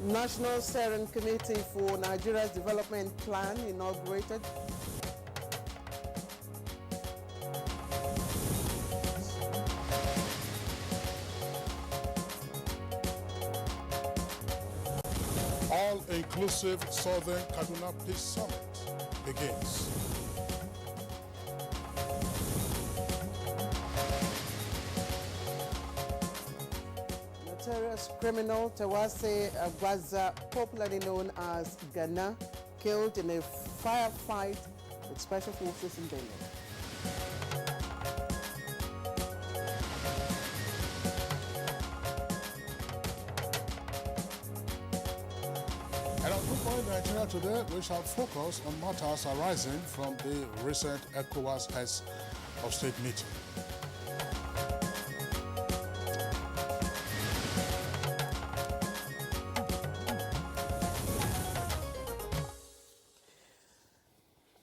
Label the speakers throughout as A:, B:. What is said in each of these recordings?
A: National Steering Committee for Nigeria's Development Plan inaugurated.
B: All-inclusive Southern Kaduna Peace Summit begins.
A: Notorious criminal Tawase Abuja, popularly known as Ghana, killed in a firefight with special forces in Benin.
B: And on Good Morning Nigeria today, we shall focus on matters arising from the recent ECOWAS Heads of State meeting.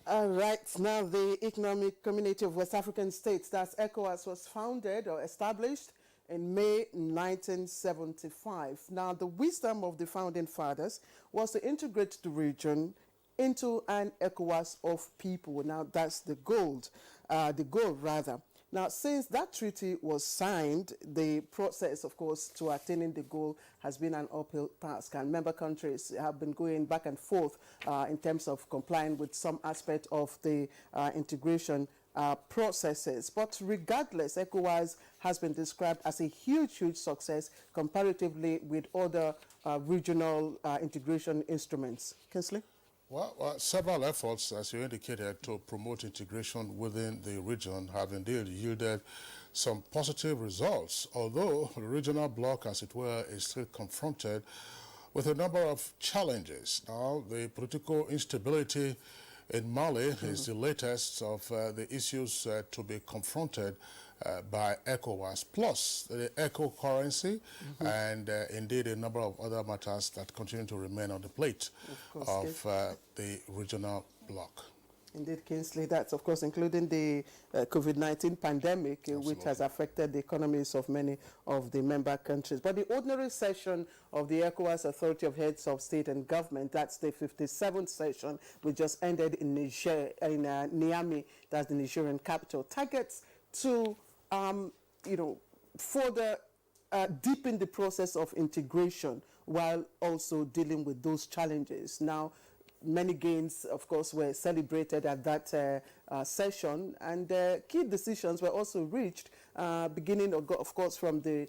A: All right, now the Economic Community of West African States, that's ECOWAS, was founded or established in May 1975. Now, the wisdom of the founding fathers was to integrate the region into an ECOWAS of people. Now, that's the goal. Now, since that treaty was signed, the process, of course, to attaining the goal has been an uphill task, and member countries have been going back and forth in terms of complying with some aspect of the integration processes. But regardless, ECOWAS has been described as a huge success comparatively with other regional integration instruments. Kinsley?
B: Well, several efforts, as you indicated, to promote integration within the region have indeed yielded some positive results, although the regional bloc, as it were, is still confronted with a number of challenges. Now, the political instability in Mali is the latest of the issues to be confronted by ECOWAS, plus the ECO currency and indeed a number of other matters that continue to remain on the plate of the regional bloc.
A: Indeed, Kinsley, that's of course including the COVID-19 pandemic, which has affected the economies of many of the member countries. But the ordinary session of the ECOWAS Authority of Heads of State and Government, that's the 57th session, which just ended in Niger, in Niamey, that's the Nigerian capital, targets to, further deepen the process of integration while also dealing with those challenges. Now, many gains, of course, were celebrated at that session, and key decisions were also reached, beginning, of course, from the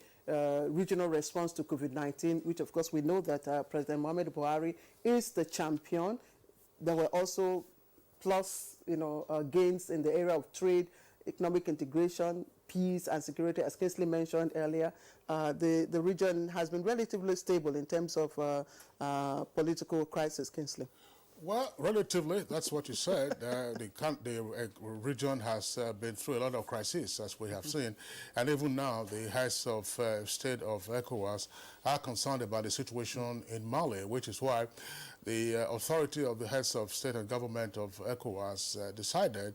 A: regional response to COVID-19, which, of course, we know that President Muhammadu Buhari is the champion. There were also gains in the area of trade, economic integration, peace and security, as Kinsley mentioned earlier. The region has been relatively stable in terms of political crisis, Kinsley.
B: Well, relatively, that's what you said. The region has been through a lot of crises, as we have seen. And even now, the heads of state of ECOWAS are concerned about the situation in Mali, which is why the authority of the heads of state and government of ECOWAS decided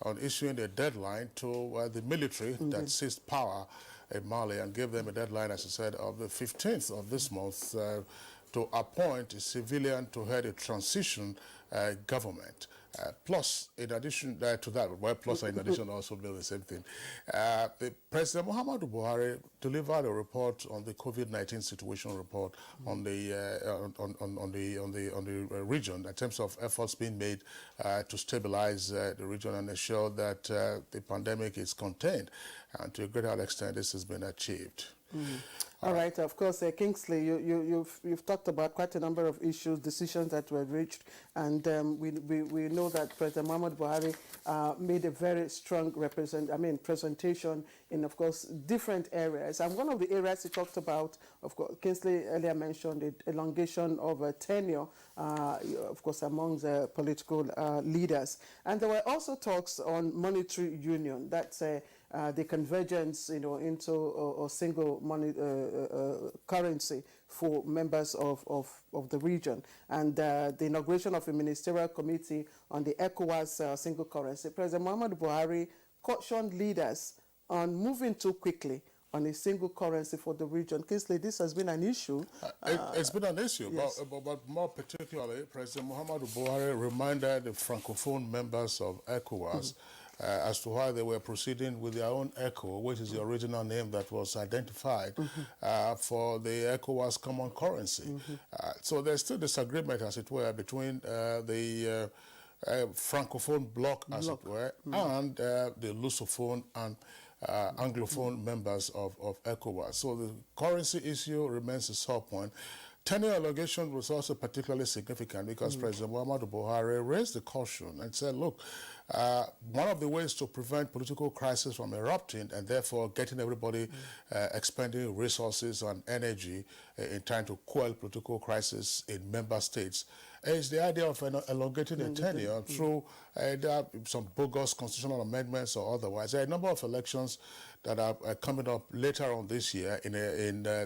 B: on issuing a deadline to the military that seized power in Mali, and gave them a deadline, as I said, of the 15th of this month to appoint a civilian to head a transition government. Plus, in addition to that, well, plus in addition also be the same thing. The President Muhammadu Buhari delivered a report on the COVID-19 situation report on the region in terms of efforts being made to stabilize the region and ensure that the pandemic is contained. And to a greater extent, this has been achieved.
A: All right, of course, Kingsley, you've talked about quite a number of issues, decisions that were reached, and we know that President Muhammadu Buhari made a very strong presentation in, of course, different areas. And one of the areas he talked about, of course, Kingsley earlier mentioned the elongation of a tenure, of course, among the political leaders. And there were also talks on monetary union, that's the convergence, into a single money currency for members of the region, and the inauguration of a ministerial committee on the ECOWAS single currency. President Muhammadu Buhari cautioned leaders on moving too quickly on a single currency for the region. Kingsley, this has been an issue.
B: It's been an issue,
A: yes.
B: but more particularly, President Muhammadu Buhari reminded the Francophone members of ECOWAS as to why they were proceeding with their own ECO, which is the original name that was identified for the ECOWAS common currency. So there's still disagreement, as it were, between the Francophone bloc, as it were, and the Lusophone and Anglophone members of ECOWAS. So the currency issue remains a sore point. Tenure allegation was also particularly significant because President Muhammadu Buhari raised the caution and said, look, one of the ways to prevent political crisis from erupting and therefore getting everybody expending resources and energy in trying to quell political crisis in member states is the idea of elongating the tenure through some bogus constitutional amendments or otherwise. There are a number of elections that are coming up later on this year in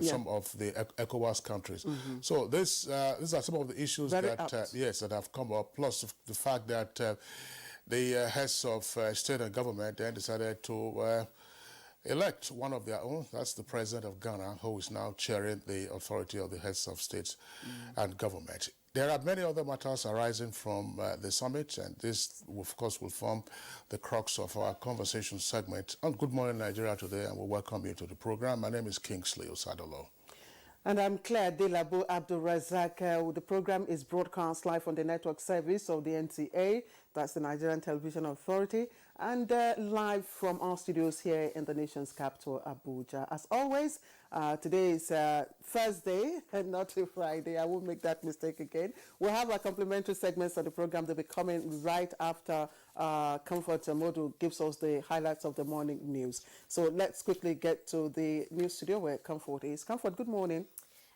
B: some of the ECOWAS countries. So these are some of the issues that have come up, plus the fact that the heads of state and government then decided to elect one of their own. That's the president of Ghana, who is now chairing the authority of the heads of states and government. There are many other matters arising from the summit, and this, of course, will form the crux of our conversation segment on Good Morning Nigeria today, and we welcome you to the program. My name is Kingsley Osadolo.
A: And I'm Claire Delabo Abdul Razak. The program is broadcast live on the network service of the NTA, that's the Nigerian Television Authority, and live from our studios here in the nation's capital, Abuja. As always, today is Thursday and not a Friday. I won't make that mistake again. We'll have our complimentary segments of the program. They'll be coming right after Comfort Modu gives us the highlights of the morning news. So let's quickly get to the news studio where Comfort is. Comfort, good morning.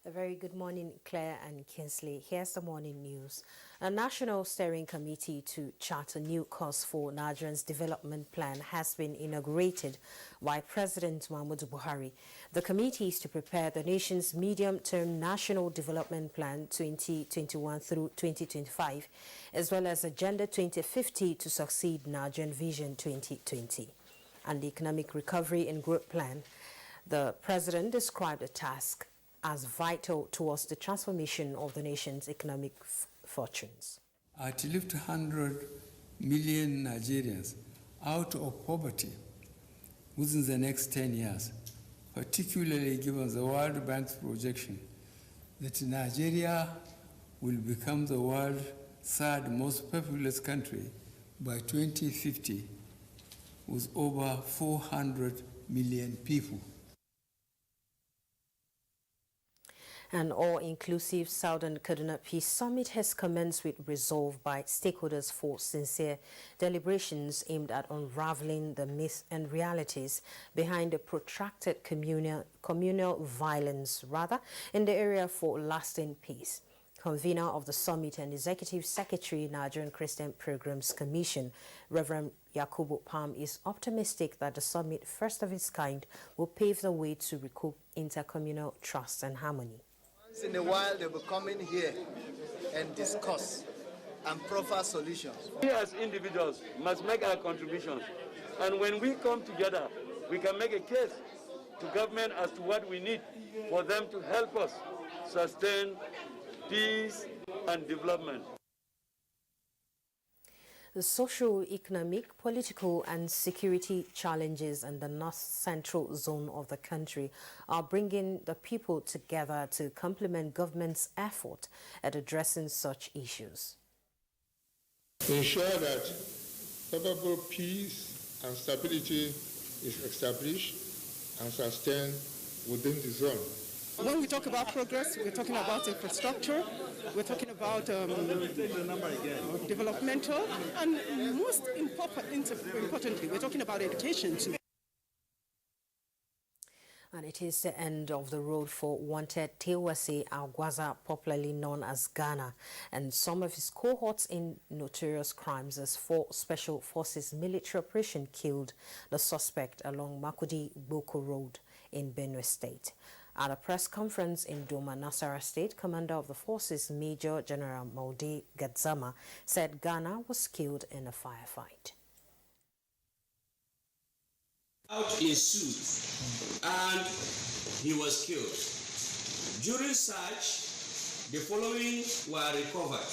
C: A very good morning, Claire and Kingsley. Here's the morning news. A National Steering Committee to chart a new course for Nigeria's development plan has been inaugurated by President Muhammadu Buhari. The committee is to prepare the nation's medium-term National Development Plan 2021 through 2025, as well as Agenda 2050 to succeed Nigerian Vision 2020. And the Economic Recovery and Growth Plan, the President described the task as vital towards the transformation of the nation's economic fortunes.
D: To lift 100 million Nigerians out of poverty within the next 10 years, particularly given the World Bank's projection that Nigeria will become the world's third most populous country by 2050 with over 400 million people.
C: An all-inclusive Southern Kaduna Peace Summit has commenced with resolve by stakeholders for sincere deliberations aimed at unraveling the myths and realities behind the protracted communal violence, in the area for lasting peace. Convener of the summit and Executive Secretary, Nigerian Christian Programs Commission, Reverend Yakubu Palm, is optimistic that the summit, first of its kind, will pave the way to recoup intercommunal trust and harmony.
E: Once in a while, they will come in here and discuss and proffer solutions.
F: We as individuals must make our contributions. And when we come together, we can make a case to government as to what we need for them to help us sustain peace and development.
C: The socio-economic, political and security challenges in the north-central zone of the country are bringing the people together to complement government's effort at addressing such issues.
G: To ensure that probable peace and stability is established and sustained within the zone.
H: When we talk about progress, we're talking about infrastructure, we're talking about developmental, and most importantly, we're talking about education too.
C: And it is the end of the road for wanted Tewase Alguaza, popularly known as Ghana, and some of his cohorts in notorious crimes as 4 Special Forces military operation killed the suspect along Makudi-Boko Road in Benue State. At a press conference in Doma, Nasarawa State, Commander of the Forces, Major General Maudi Gadzama, said Ghana was killed in a firefight.
I: ensued and he was killed. During search, the following were recovered: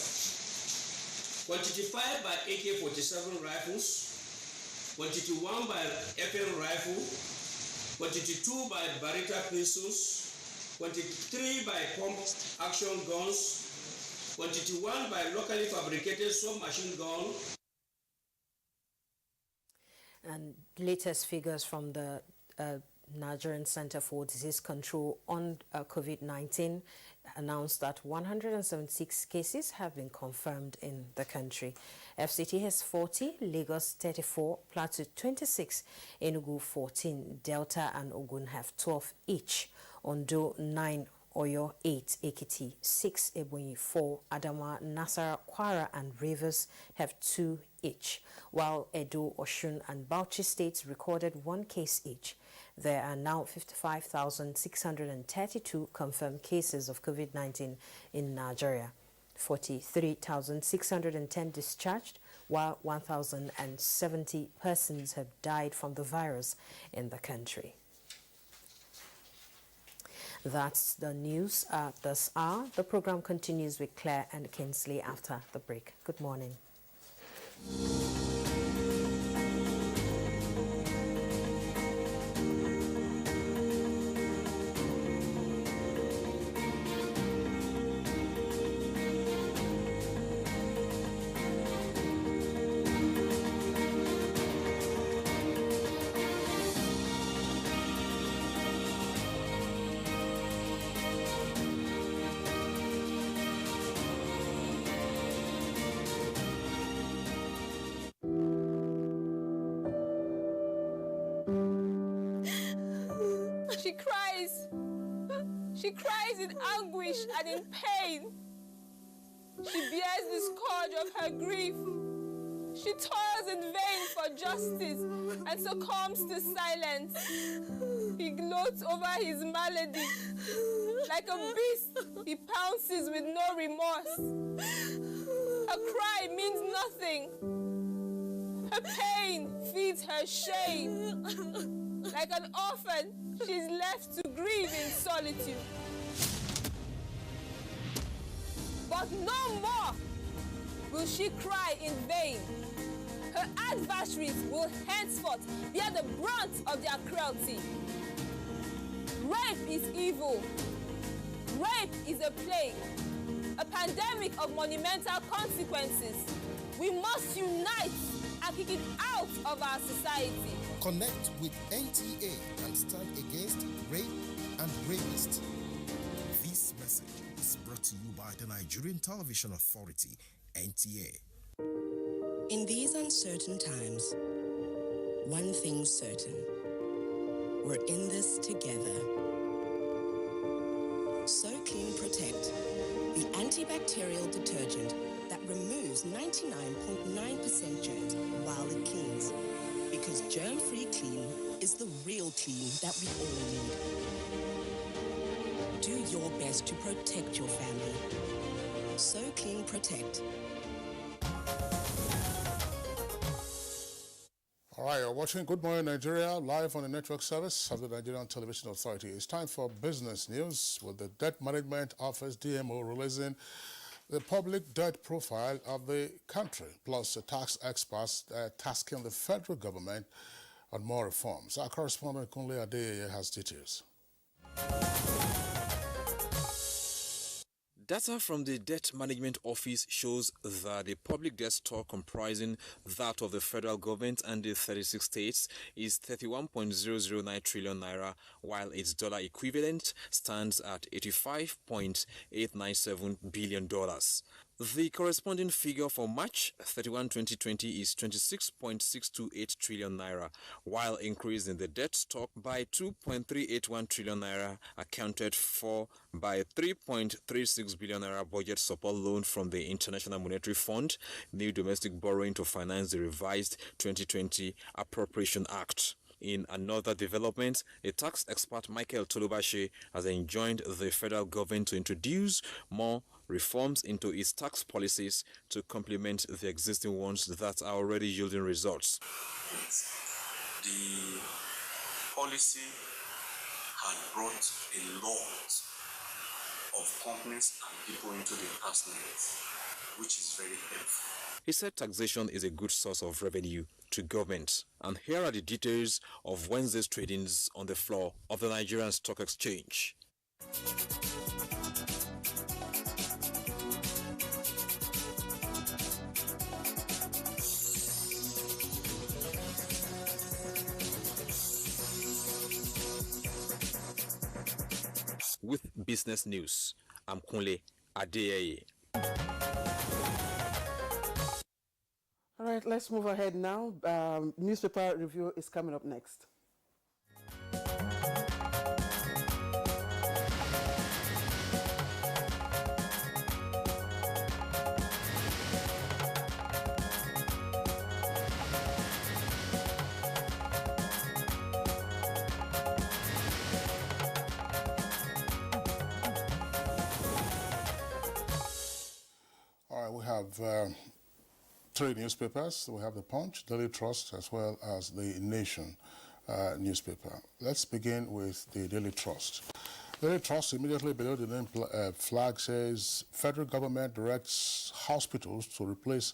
I: quantity 5 by AK-47 rifles, quantity 1 by FN rifle, quantity 2 by Barretta pistols, quantity 3 by pump action guns, quantity 1 by locally fabricated submachine gun.
C: And latest figures from the Nigerian Center for Disease Control on COVID-19 announced that 176 cases have been confirmed in the country. FCT has 40, Lagos 34, Plateau 26, Enugu 14, Delta and Ogun have 12 each, Ondo 9, Oyo 8, Ekiti 6, Ebonyi 4, Adamawa, Nasarawa, Kwara and Rivers have 2 each, while Edo, Osun and Bauchi states recorded 1 case each. There are now 55,632 confirmed cases of COVID-19 in Nigeria, 43,610 discharged, while 1,070 persons have died from the virus in the country. That's the news at this hour. The program continues with Claire and Kinsley after the break. Good morning.
J: She cries in anguish and in pain. She bears the scourge of her grief. She toils in vain for justice and succumbs to silence. He gloats over his malady. Like a beast, he pounces with no remorse. Her cry means nothing. Her pain feeds her shame. Like an orphan, she's left to grieve in solitude. But no more will she cry in vain. Her adversaries will henceforth bear the brunt of their cruelty. Rape is evil. Rape is a plague, a pandemic of monumental consequences. We must unite and kick it out of our society.
K: Connect with NTA and stand against rape and rapists. This message is brought to you by the Nigerian Television Authority, NTA.
L: In these uncertain times, one thing's certain. We're in this together. So Clean Protect, the antibacterial detergent that removes 99.9% germs while it cleans. Because germ-free clean is the real clean that we all need. Do your best to protect your family. So Clean Protect.
B: All right, you're watching Good Morning Nigeria live on the network service of the Nigerian Television Authority. It's time for business news with the Debt Management Office, DMO, releasing the public debt profile of the country, plus the tax experts tasking the federal government on more reforms. Our correspondent Kunle Adeyeye has details.
M: Data from the Debt Management Office shows that the public debt stock comprising that of the federal government and the 36 states is 31.009 trillion naira, while its dollar equivalent stands at $85.897 billion. The corresponding figure for March 31, 2020 is 26.628 trillion naira, while increase in the debt stock by 2.381 trillion naira accounted for by 3.36 billion naira budget support loan from the International Monetary Fund, new domestic borrowing to finance the revised 2020 Appropriation Act. In another development, a tax expert, Michael Tolubashe, has enjoined the federal government to introduce more reforms into its tax policies to complement the existing ones that are already yielding results.
N: The policy had brought a lot of companies and people into the tax net, which is very helpful.
M: He said taxation is a good source of revenue to government. And here are the details of Wednesday's tradings on the floor of the Nigerian Stock Exchange. With business news, I'm Kunle Adeyeye.
A: All right, let's move ahead now. Newspaper review is coming up next.
B: All right, we have three newspapers. We have the Punch, Daily Trust, as well as the Nation newspaper. Let's begin with the Daily Trust. Daily Trust, immediately below the name flag, says federal government directs hospitals to replace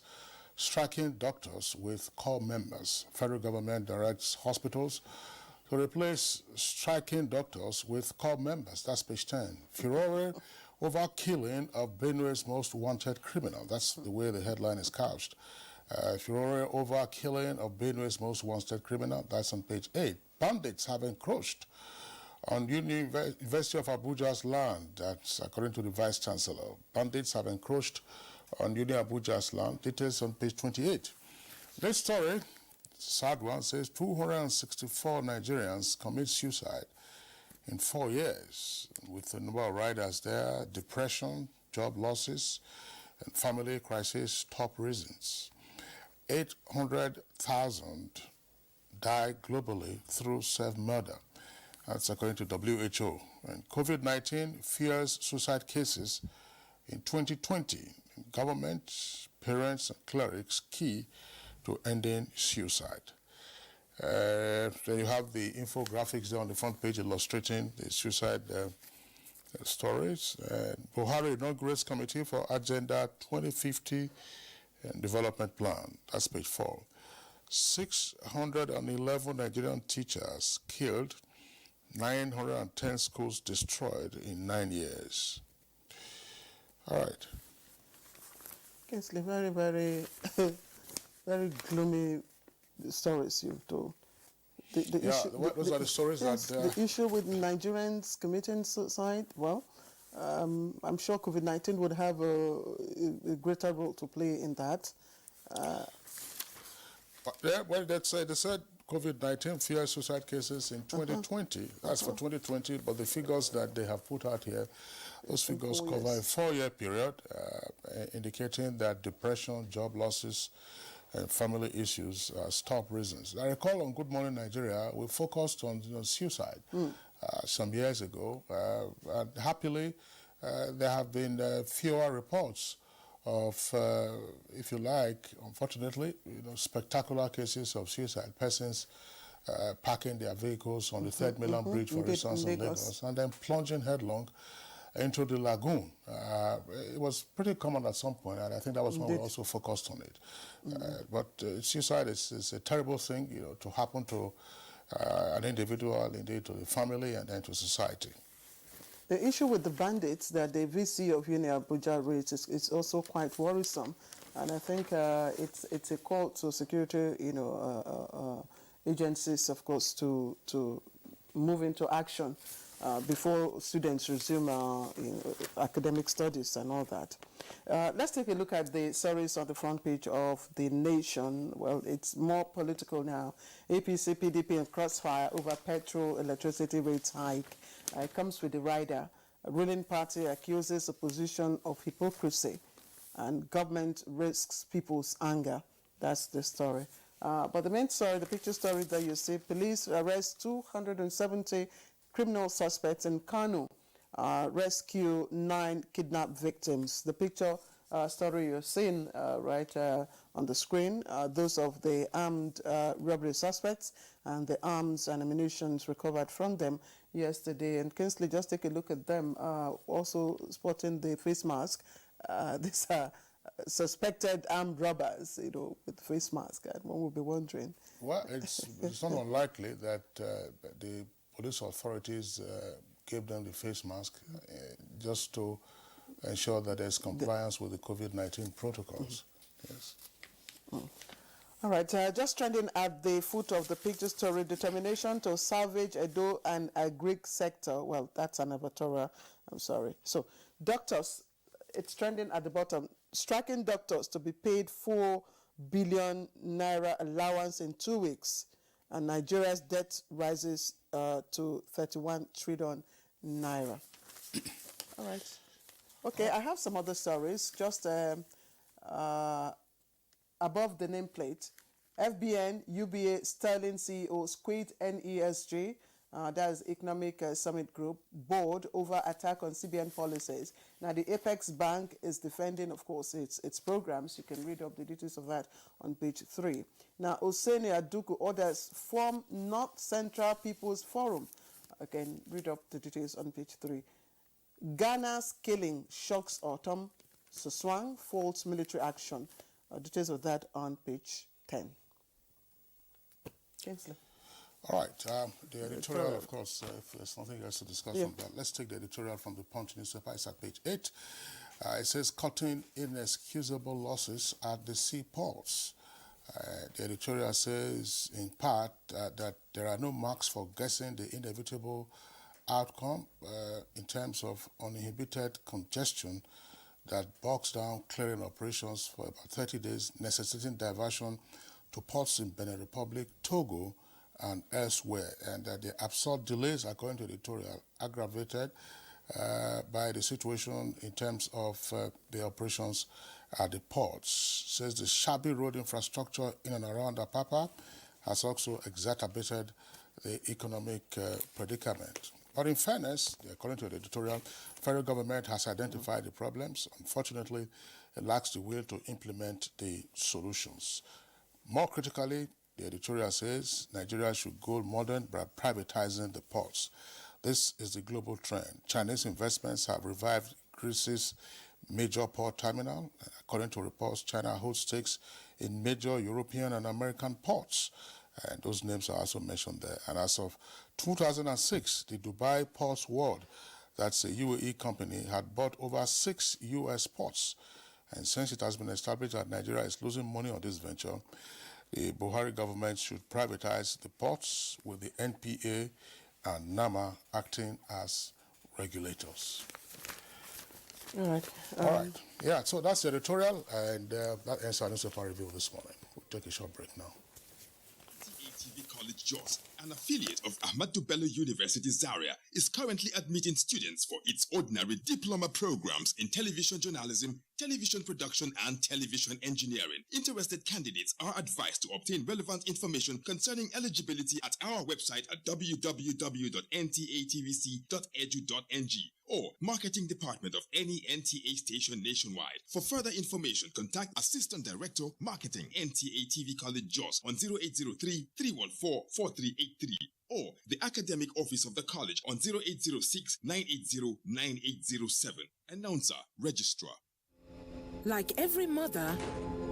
B: striking doctors with corps members. Federal government directs hospitals to replace striking doctors with corps members. That's page 10. Furore over killing of Benue's most wanted criminal. That's the way the headline is couched. Furore over killing of Benue's most wanted criminal. That's on page 8. Bandits have encroached on University of Abuja's land. That's according to the Vice Chancellor. Bandits have encroached on Uni Abuja's land. Details on page 28. This story, sad one, says 264 Nigerians commit suicide in 4 years, with the number of riders there, depression, job losses, and family crisis top reasons. 800,000 die globally through self-murder. That's according to WHO. And COVID-19 fears suicide cases in 2020. Government, parents, and clerics key to ending suicide. Then you have the infographics there on the front page illustrating the suicide stories. Buhari inaugurates Committee for Agenda 2050 and Development Plan. That's page 4. 611 Nigerian teachers killed, 910 schools destroyed in 9 years. All right.
A: Kingsley, very, very, very gloomy stories you've told.
B: Those are the stories that...
A: the issue with Nigerians committing suicide, well, I'm sure COVID-19 would have a greater role to play in that.
B: They said COVID-19 fears suicide cases in 2020. That's for 2020, but the figures that they have put out here, those figures cover a 4-year period, indicating that depression, job losses, and family issues as top reasons. I recall on Good Morning Nigeria, we focused on suicide some years ago. And happily, there have been fewer reports of, if you like, unfortunately, spectacular cases of suicide. Persons parking their vehicles on the Third Mainland Bridge, for instance, in Lagos, and then plunging headlong into the lagoon. It was pretty common at some point, and I think that was when we also focused on it. But suicide is a terrible thing, to happen to an individual, indeed to the family, and then to society.
A: The issue with the bandits that the VC of Uni Abuja raised is also quite worrisome, and I think it's a call to security, agencies, of course, to move into action before students resume academic studies and all that. Let's take a look at the stories on the front page of The Nation. Well, it's more political now. APC, PDP and crossfire over petrol electricity rates hike. It comes with the rider. A ruling party accuses opposition of hypocrisy, and government risks people's anger. That's the story. But the main story, the picture story that you see, police arrest 270 criminal suspects in Kano, rescue 9 kidnapped victims. The picture story you're seeing right on the screen, those of the armed robbery suspects and the arms and ammunition recovered from them yesterday. And Kingsley, just take a look at them, also sporting the face mask. These are suspected armed robbers, with face mask. And one would be wondering.
B: Well, it's not unlikely that the police authorities gave them the face mask just to ensure that there's compliance with the COVID-19 protocols. Yes.
A: All right, just trending at the foot of the picture story, determination to salvage Edo and agric sector. Well, that's an editorial, I'm sorry. So, doctors, it's trending at the bottom. Striking doctors to be paid 4 billion naira allowance in 2 weeks. And Nigeria's debt rises to 31 trillion naira. All right. Okay, I have some other stories. Just above the nameplate, FBN, UBA, Sterling CEO, Squid NESG, that is Economic Summit Group, board over attack on CBN policies. Now, the Apex Bank is defending, of course, its programs. You can read up the details of that on page 3. Now, Oseni Aduku orders form North Central People's Forum. Again, read up the details on page 3. Ghana's killing shocks autumn. Suswang faults military action. Details of that on page 10. Kingsley.
B: All right. The editorial, of course, if there's nothing else to discuss from that, let's take the editorial from the Punch newspaper. It's at page 8. It says, cutting inexcusable losses at the seaports. The editorial says, in part, that there are no marks for guessing the inevitable outcome in terms of uninhibited congestion that bogs down clearing operations for about 30 days, necessitating diversion to ports in Benin Republic, Togo, and elsewhere, and that the absurd delays, according to the editorial, aggravated by the situation in terms of the operations at the ports. Says the shabby road infrastructure in and around Apapa has also exacerbated the economic predicament. But in fairness, according to the editorial, federal government has identified the problems. Unfortunately, it lacks the will to implement the solutions. More critically, the editorial says Nigeria should go modern by privatizing the ports. This is the global trend. Chinese investments have revived Greece's major port terminal. According to reports, China holds stakes in major European and American ports. And those names are also mentioned there. And as of 2006, the Dubai Ports World, that's a UAE company, had bought over 6 U.S. ports. And since it has been established that Nigeria is losing money on this venture, the Buhari government should privatize the ports with the NPA and NAMA acting as regulators.
A: All right.
B: All right. Yeah, so that's the editorial, and that ends our newspaper review this morning. We'll take a short break now.
O: NTA College Jos, an affiliate of Ahmadu Bello University Zaria, is currently admitting students for its ordinary diploma programs in television journalism, television production, and television engineering. Interested candidates are advised to obtain relevant information concerning eligibility at our website at www.ntatvc.edu.ng or marketing department of any NTA station nationwide. For further information, contact Assistant Director, Marketing, NTA TV College Jos on 0803-314-4383 or the Academic Office of the College on 0806-980-9807. Announcer, Registrar.
P: Like every mother,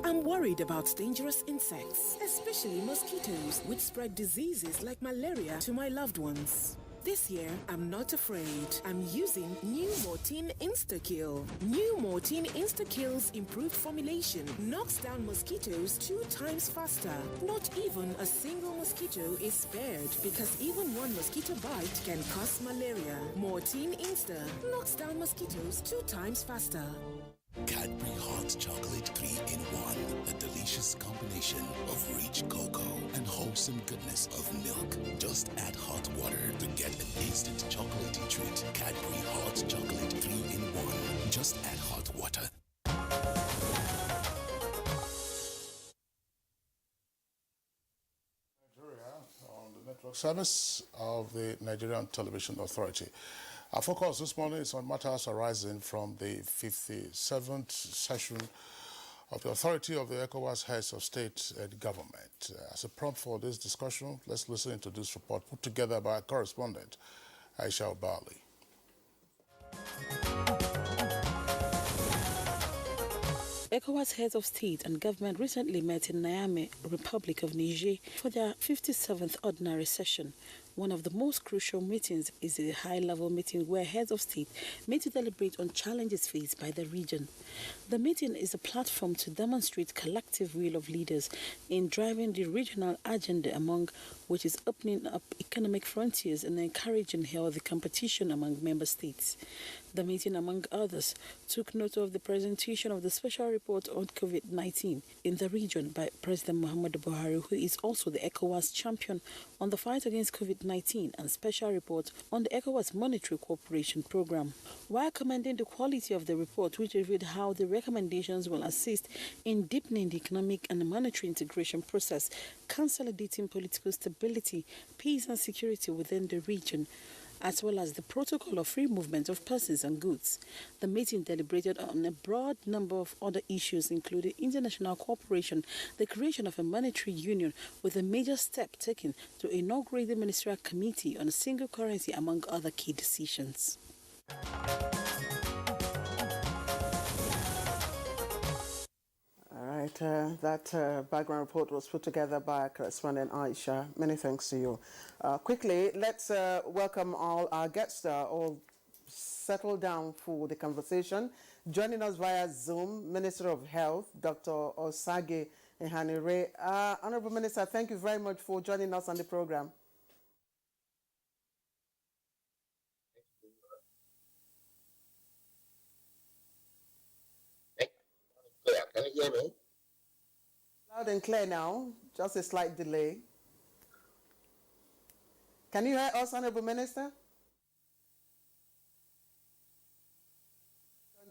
P: I'm worried about dangerous insects, especially mosquitoes, which spread diseases like malaria to my loved ones. This year, I'm not afraid. I'm using New Mortein Insta-Kill. New Mortein Insta-Kill's improved formulation knocks down mosquitoes 2 times faster. Not even a single mosquito is spared because even one mosquito bite can cause malaria. Mortein Insta knocks down mosquitoes 2 times faster.
Q: Cadbury Hot Chocolate 3-in-1, a delicious combination of rich cocoa and wholesome goodness of milk. Just add hot water to get an instant chocolatey treat. Cadbury Hot Chocolate 3-in-1. Just add hot water.
B: Nigeria on the network service of the Nigerian Television Authority. Our focus this morning is on matters arising from the 57th session of the Authority of the ECOWAS Heads of State and Government. As a prompt for this discussion, let's listen to this report put together by our correspondent, Aisha Obali.
R: ECOWAS heads of state and government recently met in Niamey, Republic of Niger, for their 57th ordinary session. One of the most crucial meetings is a high-level meeting where heads of state meet to deliberate on challenges faced by the region. The meeting is a platform to demonstrate collective will of leaders in driving the regional agenda, among which is opening up economic frontiers and encouraging healthy competition among member states. The meeting, among others, took note of the presentation of the special report on COVID-19 in the region by President Muhammadu Buhari, who is also the ECOWAS champion on the fight against COVID-19, and special report on the ECOWAS Monetary Cooperation Program. While commending the quality of the report, which revealed how the recommendations will assist in deepening the economic and monetary integration process, consolidating political stability, peace and security within the region, as well as the protocol of free movement of persons and goods. The meeting deliberated on a broad number of other issues, including international cooperation, the creation of a monetary union, with a major step taken to inaugurate the Ministerial Committee on a single currency, among other key decisions.
A: All right, that background report was put together by correspondent Aisha. Many thanks to you. Quickly, let's welcome all our guests, all settle down for the conversation. Joining us via Zoom, Minister of Health, Dr. Osage Ehanire. Honorable Minister, thank you very much for joining us on the program.
S: Can you hear me?
A: Loud and clear now, just a slight delay. Can you hear us, Honorable Minister?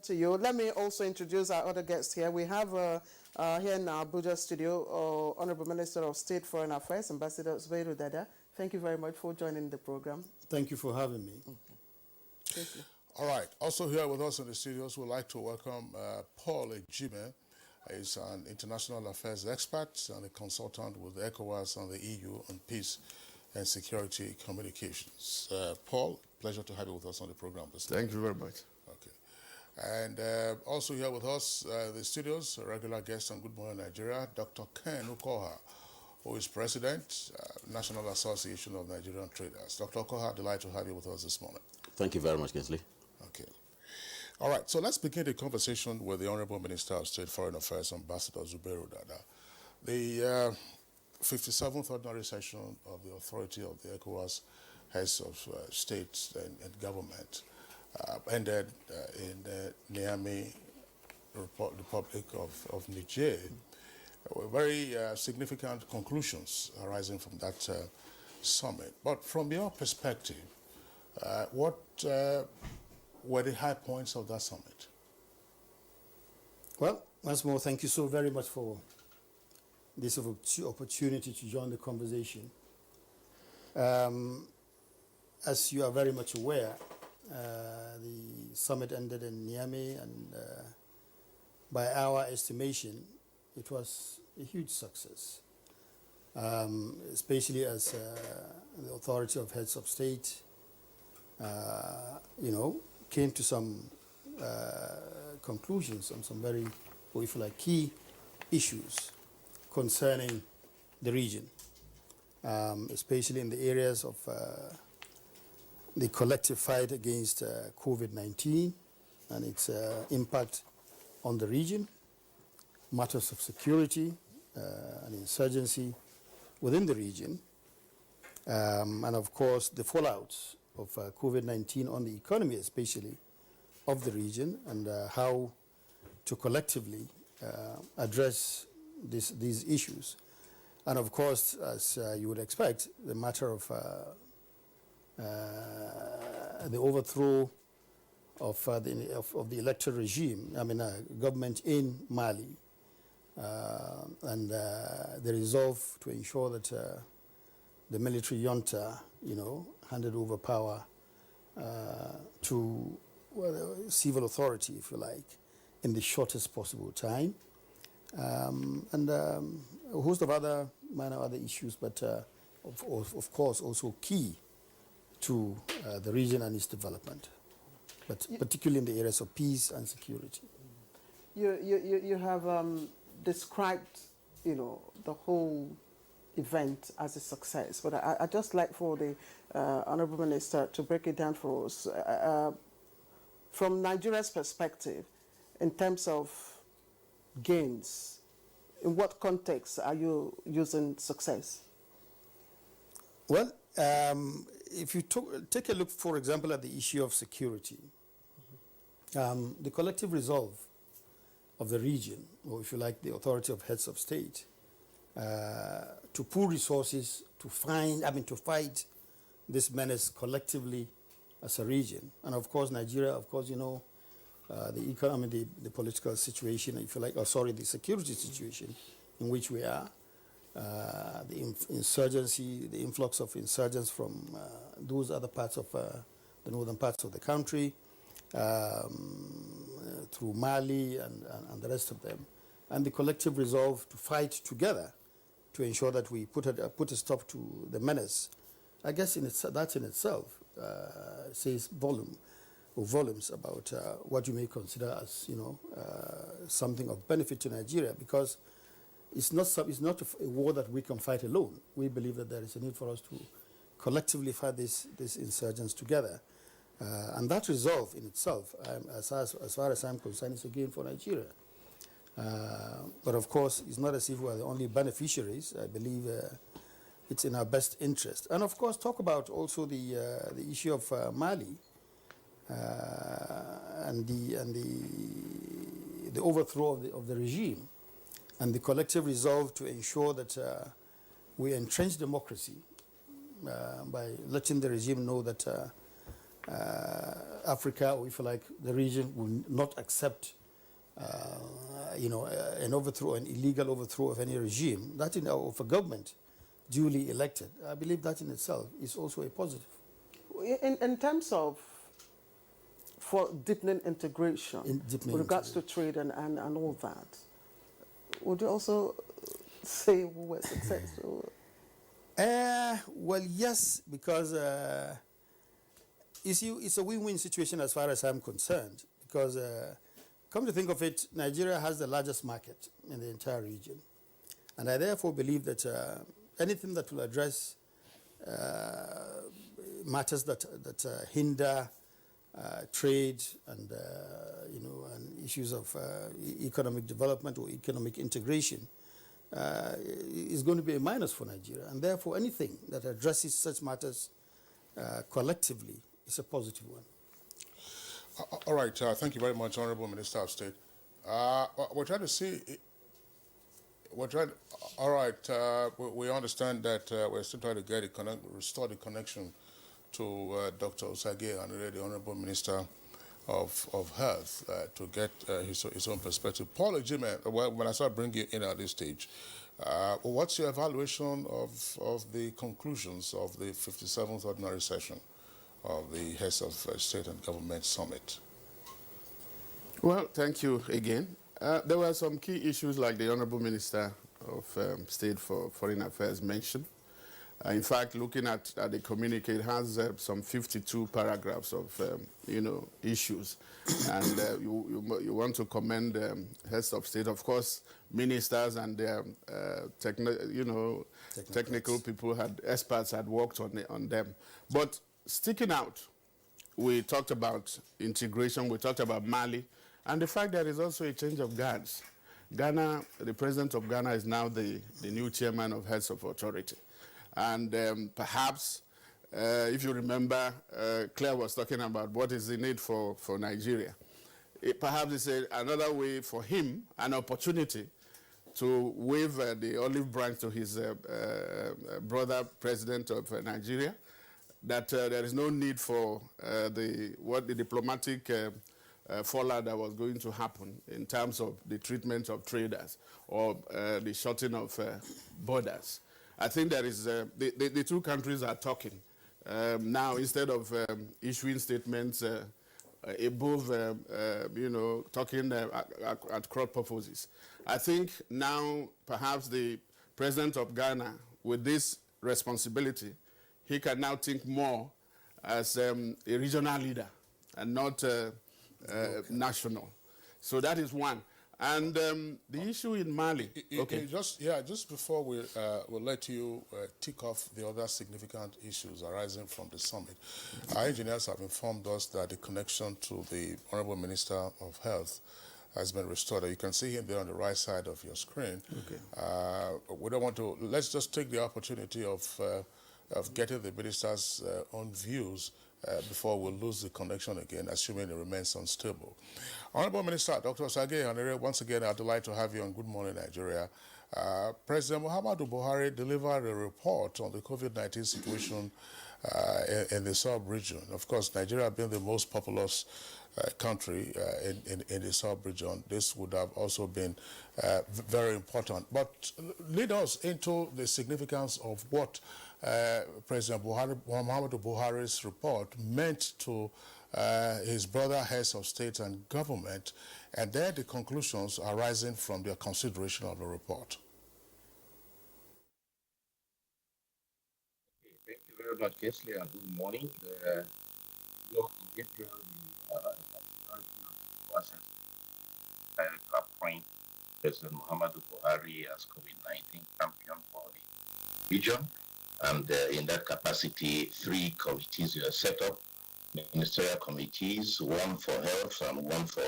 A: To you. Let me also introduce our other guests here. We have here in our Abuja studio, Honorable Minister of State Foreign Affairs, Ambassador Zubairu Dada. Thank you very much for joining the program.
T: Thank you for having me.
A: Thank you.
B: All right. Also here with us in the studios, we'd like to welcome Paul Ejime. He's an international affairs expert and a consultant with ECOWAS and the EU on peace and security communications. Paul, pleasure to have you with us on the program this
T: Thank you very much.
B: Okay. And also here with us in the studios, a regular guest on Good Morning Nigeria, Dr. Ken Okoha, who is President, National Association of Nigerian Traders. Dr. Okoha, delighted to have you with us this morning.
U: Thank you very much, Kinsley.
B: Okay. All right, so let's begin the conversation with the Honorable Minister of State Foreign Affairs, Ambassador Zubairu Dada. The 57th ordinary session of the Authority of the ECOWAS Heads of State and Government ended in Niamey, Republic of Niger. Very significant conclusions arising from that summit. But from your perspective, what were the high points of that summit?
T: Well, once more, thank you so very much for this opportunity to join the conversation. As you are very much aware, the summit ended in Niamey, and by our estimation, it was a huge success, especially as the Authority of Heads of State, came to some conclusions on some very, if you like, key issues concerning the region, especially in the areas of the collective fight against COVID-19 and its impact on the region, matters of security and insurgency within the region, and of course the fallouts of COVID-19 on the economy, especially of the region, and how to collectively address these issues. And of course, as you would expect, the matter of the overthrow of the electoral regime, government in Mali, and the resolve to ensure that the military junta, handed over power to civil authority, if you like, in the shortest possible time. And a host of other minor other issues, but of course also key to the region and its development, but particularly in the areas of peace and security.
A: You have described, the whole event as a success, but I'd just like for the Honorable Minister to break it down for us. From Nigeria's perspective, in terms of gains, in what context are you using success?
T: Well, if you take a look, for example, at the issue of security, the collective resolve of the region, or if you like, the authority of heads of state, to pool resources to fight this menace collectively as a region. And of course, Nigeria, the economy, the political situation, if you like, the security situation in which we are, the insurgency, the influx of insurgents from those other parts of the northern parts of the country, through Mali and the rest of them, and the collective resolve to fight together to ensure that we put a stop to the menace. I guess that in itself says volumes about what you may consider as something of benefit to Nigeria, because it's not a war that we can fight alone. We believe that there is a need for us to collectively fight these insurgents together. And that resolve in itself, as far as I'm concerned, is a gain for Nigeria. But of course, it's not as if we are the only beneficiaries. I believe it's in our best interest. And of course, talk about also the issue of Mali and the overthrow of the regime, and the collective resolve to ensure that we entrench democracy by letting the regime know that Africa, or if you like, the region, will not accept an overthrow, an illegal overthrow of any regime, of a government duly elected. I believe that in itself is also a positive.
A: In terms of for deepening integration, with regards to trade and all that, would you also say we were successful?
T: Well, yes, because you see, it's a win-win situation as far as I'm concerned, because come to think of it, Nigeria has the largest market in the entire region. And I therefore believe that anything that will address matters that hinder trade and and issues of economic development or economic integration is going to be a minus for Nigeria. And therefore, anything that addresses such matters collectively is a positive one.
B: All right. Thank you very much, Honorable Minister of State. We're trying to see. All right. We understand that we're still trying to restore the connection to Dr. Osage and the Honorable Minister of Health to get his own perspective. Paul Ejime, when I start bringing you in at this stage, what's your evaluation of the conclusions of the 57th Ordinary Session of the Heads of State and Government Summit?
U: Well, thank you again. There were some key issues like the Honorable Minister of State for Foreign Affairs mentioned. In fact, looking at the communique, it has some 52 paragraphs of, issues. And you want to commend heads of state, of course, ministers and their technical people, experts had worked on them. But sticking out, we talked about integration, we talked about Mali, and the fact that there is also a change of guards. Ghana, the president of Ghana is now the new chairman of Heads of Authority. And perhaps, if you remember, Claire was talking about what is the need for Nigeria. Perhaps it's another way for him, an opportunity to wave the olive branch to his brother, president of Nigeria, that there is no need for the diplomatic fallout that was going to happen in terms of the treatment of traders or the shutting of borders. I think there is the two countries are talking now, instead of issuing statements above, talking at cross purposes. I think now perhaps the president of Ghana, with this responsibility, he can now think more as a regional leader and not national. So that is one. And the issue in Mali.
B: Just before we'll let you tick off the other significant issues arising from the summit, our engineers have informed us that the connection to the Honorable Minister of Health has been restored. You can see him there on the right side of your screen. We don't want to, let's just take the opportunity of getting the minister's own views before we lose the connection again, assuming it remains unstable. Honorable Minister, Dr. Sage Hanere, once again, I'd like to have you on Good Morning Nigeria. President Muhammadu Buhari delivered a report on the COVID-19 situation in the sub-region. Of course, Nigeria being the most populous country in the sub-region, this would have also been very important. But lead us into the significance of what President Muhammadu Buhari's report meant to his brother heads of state and government, and then the conclusions arising from their consideration of the report.
D: Thank you very much, Kesley, and good morning. Appoint President Muhammadu Buhari as COVID-19 champion for the region, and in that capacity, 3 committees were set up, ministerial committees, one for health and one for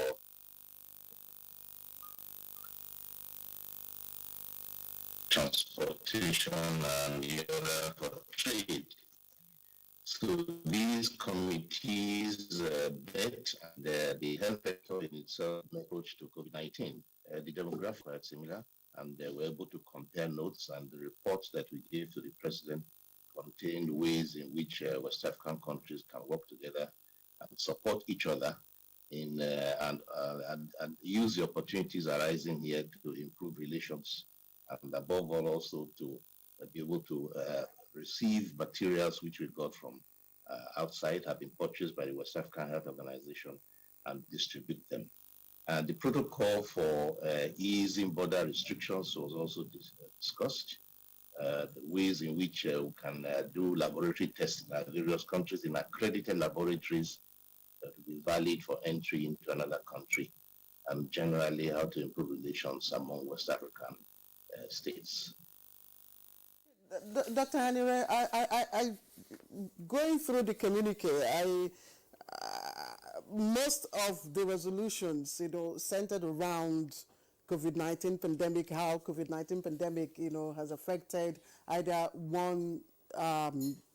D: transportation and the other for trade. So these committees bet the health sector in itself approach to COVID-19. The demographics are similar, and they were able to compare notes, and the reports that we gave to the president contained ways in which West African countries can work together and support each other in and use the opportunities arising here to improve relations, and above all also to be able to receive materials which we got from outside, have been purchased by the West African Health Organization, and distribute them. And the protocol for easing border restrictions was also discussed. The ways in which we can do laboratory testing in various countries in accredited laboratories that will be valid for entry into another country, and generally how to improve relations among West African states.
A: Dr. Hanere, I going through the communique, most of the resolutions, centered around COVID-19 pandemic, how COVID-19 pandemic, has affected either one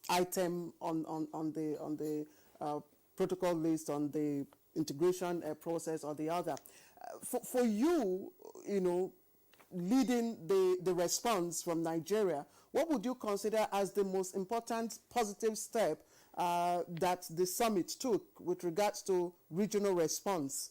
A: item on the protocol list, on the integration process, or the other. For you, leading the response from Nigeria, what would you consider as the most important positive step that the summit took with regards to regional response?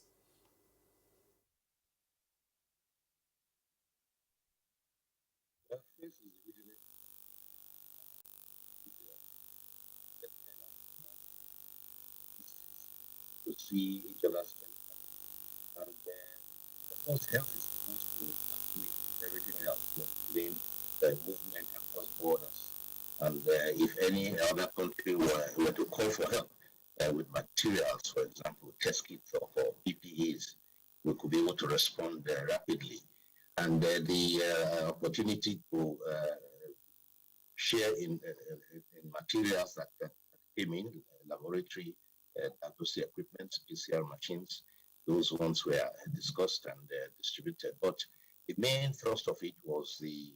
D: To see each other's strength, and of course, health is supposed to make everything else, including the movement across borders. And if any other country were to call for help with materials, for example, test kits or for PPEs, we could be able to respond rapidly. And the opportunity to share in materials that came in, laboratory diagnostic equipment, PCR machines, those ones were discussed and distributed. But the main thrust of it was the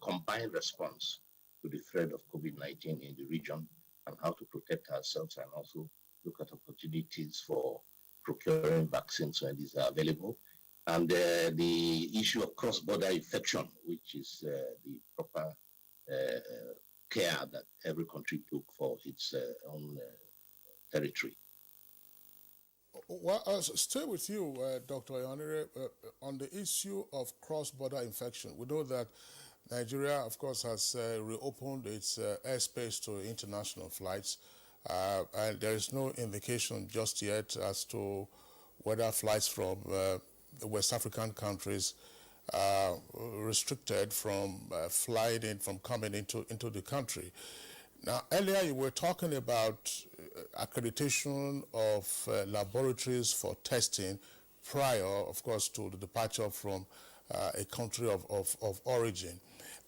D: combined response to the threat of COVID-19 in the region, and how to protect ourselves, and also look at opportunities for procuring vaccines when these are available. And the issue of cross-border infection, which is the proper care that every country took for its own territory.
B: Well, I'll stay with you, Dr. Hanere, on the issue of cross-border infection. We know that Nigeria, of course, has reopened its airspace to international flights, and there is no indication just yet as to whether flights from the West African countries are restricted from from coming into the country. Now, earlier you were talking about accreditation of laboratories for testing prior, of course, to the departure from a country of origin.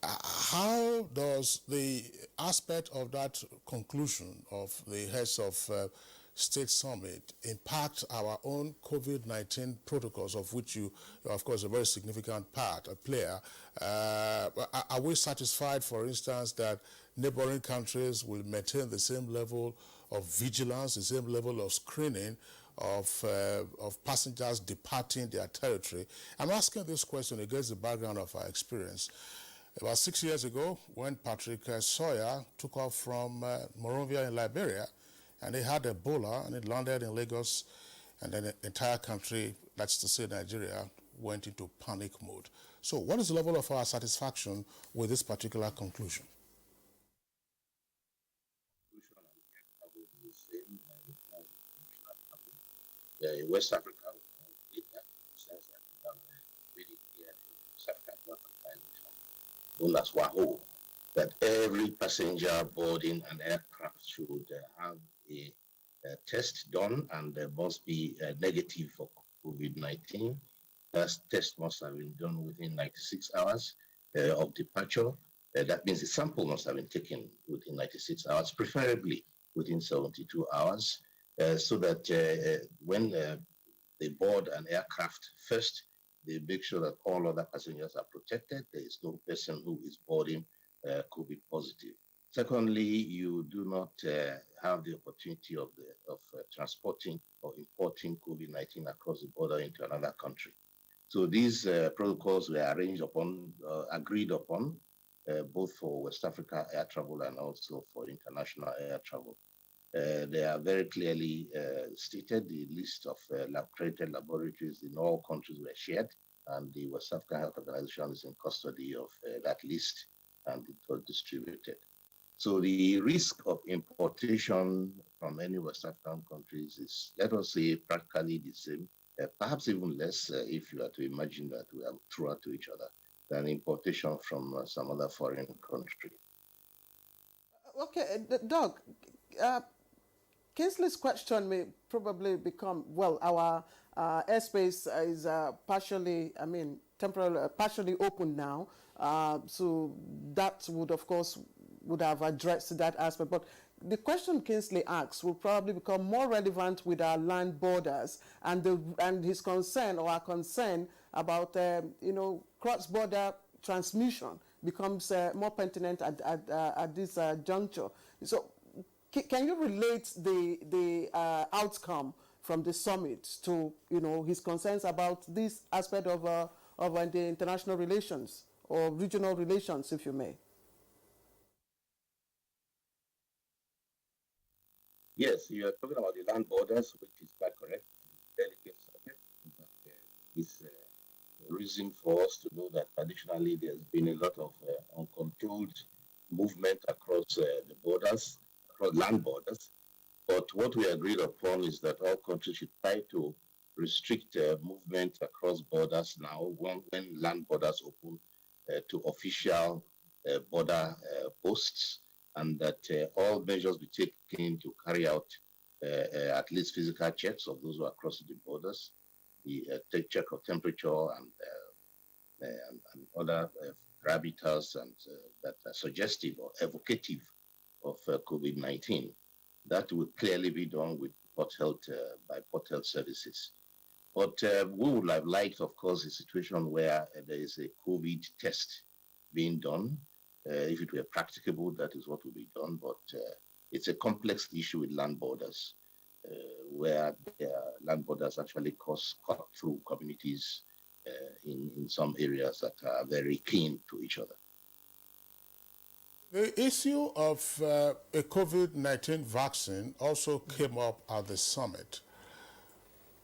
B: How does the aspect of that conclusion of the heads of State Summit impact our own COVID-19 protocols, of which you are, of course, a very significant part, a player? Are we satisfied, for instance, that neighboring countries will maintain the same level of vigilance, the same level of screening of passengers departing their territory? I'm asking this question against the background of our experience. About 6 years ago, when Patrick Sawyer took off from Monrovia in Liberia, and he had Ebola, and it landed in Lagos, and then the entire country, that's to say Nigeria, went into panic mode. So what is the level of our satisfaction with this particular conclusion?
D: West Africa, known as WAHO, that every passenger boarding an aircraft should have a test done, and there must be negative for COVID-19. That test must have been done within 96 hours of departure. That means the sample must have been taken within 96 hours, preferably within 72 hours, so that when they board an aircraft first, they make sure that all other passengers are protected. There is no person who is boarding COVID positive. Secondly, you do not have the opportunity of transporting or importing COVID-19 across the border into another country. So these protocols were agreed upon, both for West Africa air travel and also for international air travel. They are very clearly stated. The list of accredited laboratories in all countries were shared, and the West African Health Organization is in custody of that list, and it was distributed. So the risk of importation from any West African countries is, let us say, practically the same, perhaps even less if you are to imagine that we are truer to each other than importation from some other foreign country.
A: Okay, Doug, Kingsley's question may probably become, well, our airspace is partially, temporarily, partially open now. So that would, of course, would have addressed that aspect. But the question Kingsley asks will probably become more relevant with our land borders and his concern, or our concern about, cross-border transmission becomes more pertinent at this juncture. So can you relate the outcome from the summit to his concerns about this aspect of the international relations or regional relations, if you may?
D: Yes, you are talking about the land borders, which is quite correct. Delicate subject. It's reason for us to know that traditionally there's been a lot of uncontrolled movement across the borders, across land borders. But what we agreed upon is that all countries should try to restrict movement across borders now when land borders open to official border posts, and that all measures be taken to carry out at least physical checks of those who are crossing the borders, the check of temperature and other parameters that are suggestive or evocative of COVID-19. That would clearly be done with port health by port health services. But we would have liked, of course, a situation where there is a COVID test being done. If it were practicable, that is what would be done. But it's a complex issue with land borders, where land borders actually cut through communities in some areas that are very keen to each other.
B: The issue of a COVID-19 vaccine also came up at the summit.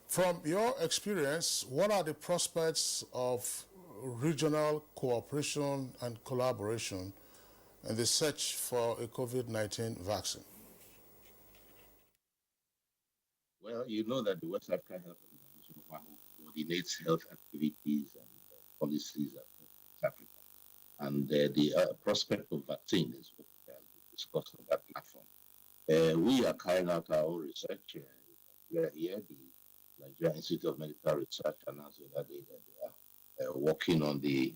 B: From your experience, what are the prospects of regional cooperation and collaboration in the search for a COVID-19 vaccine?
D: Well, you know that the West African Health Organization coordinates health activities and policies across Africa. And the prospect of vaccine is what we discussed on that platform. We are carrying out our own research. We are here, the Nigerian Institute of Medical Research announced that they are working on the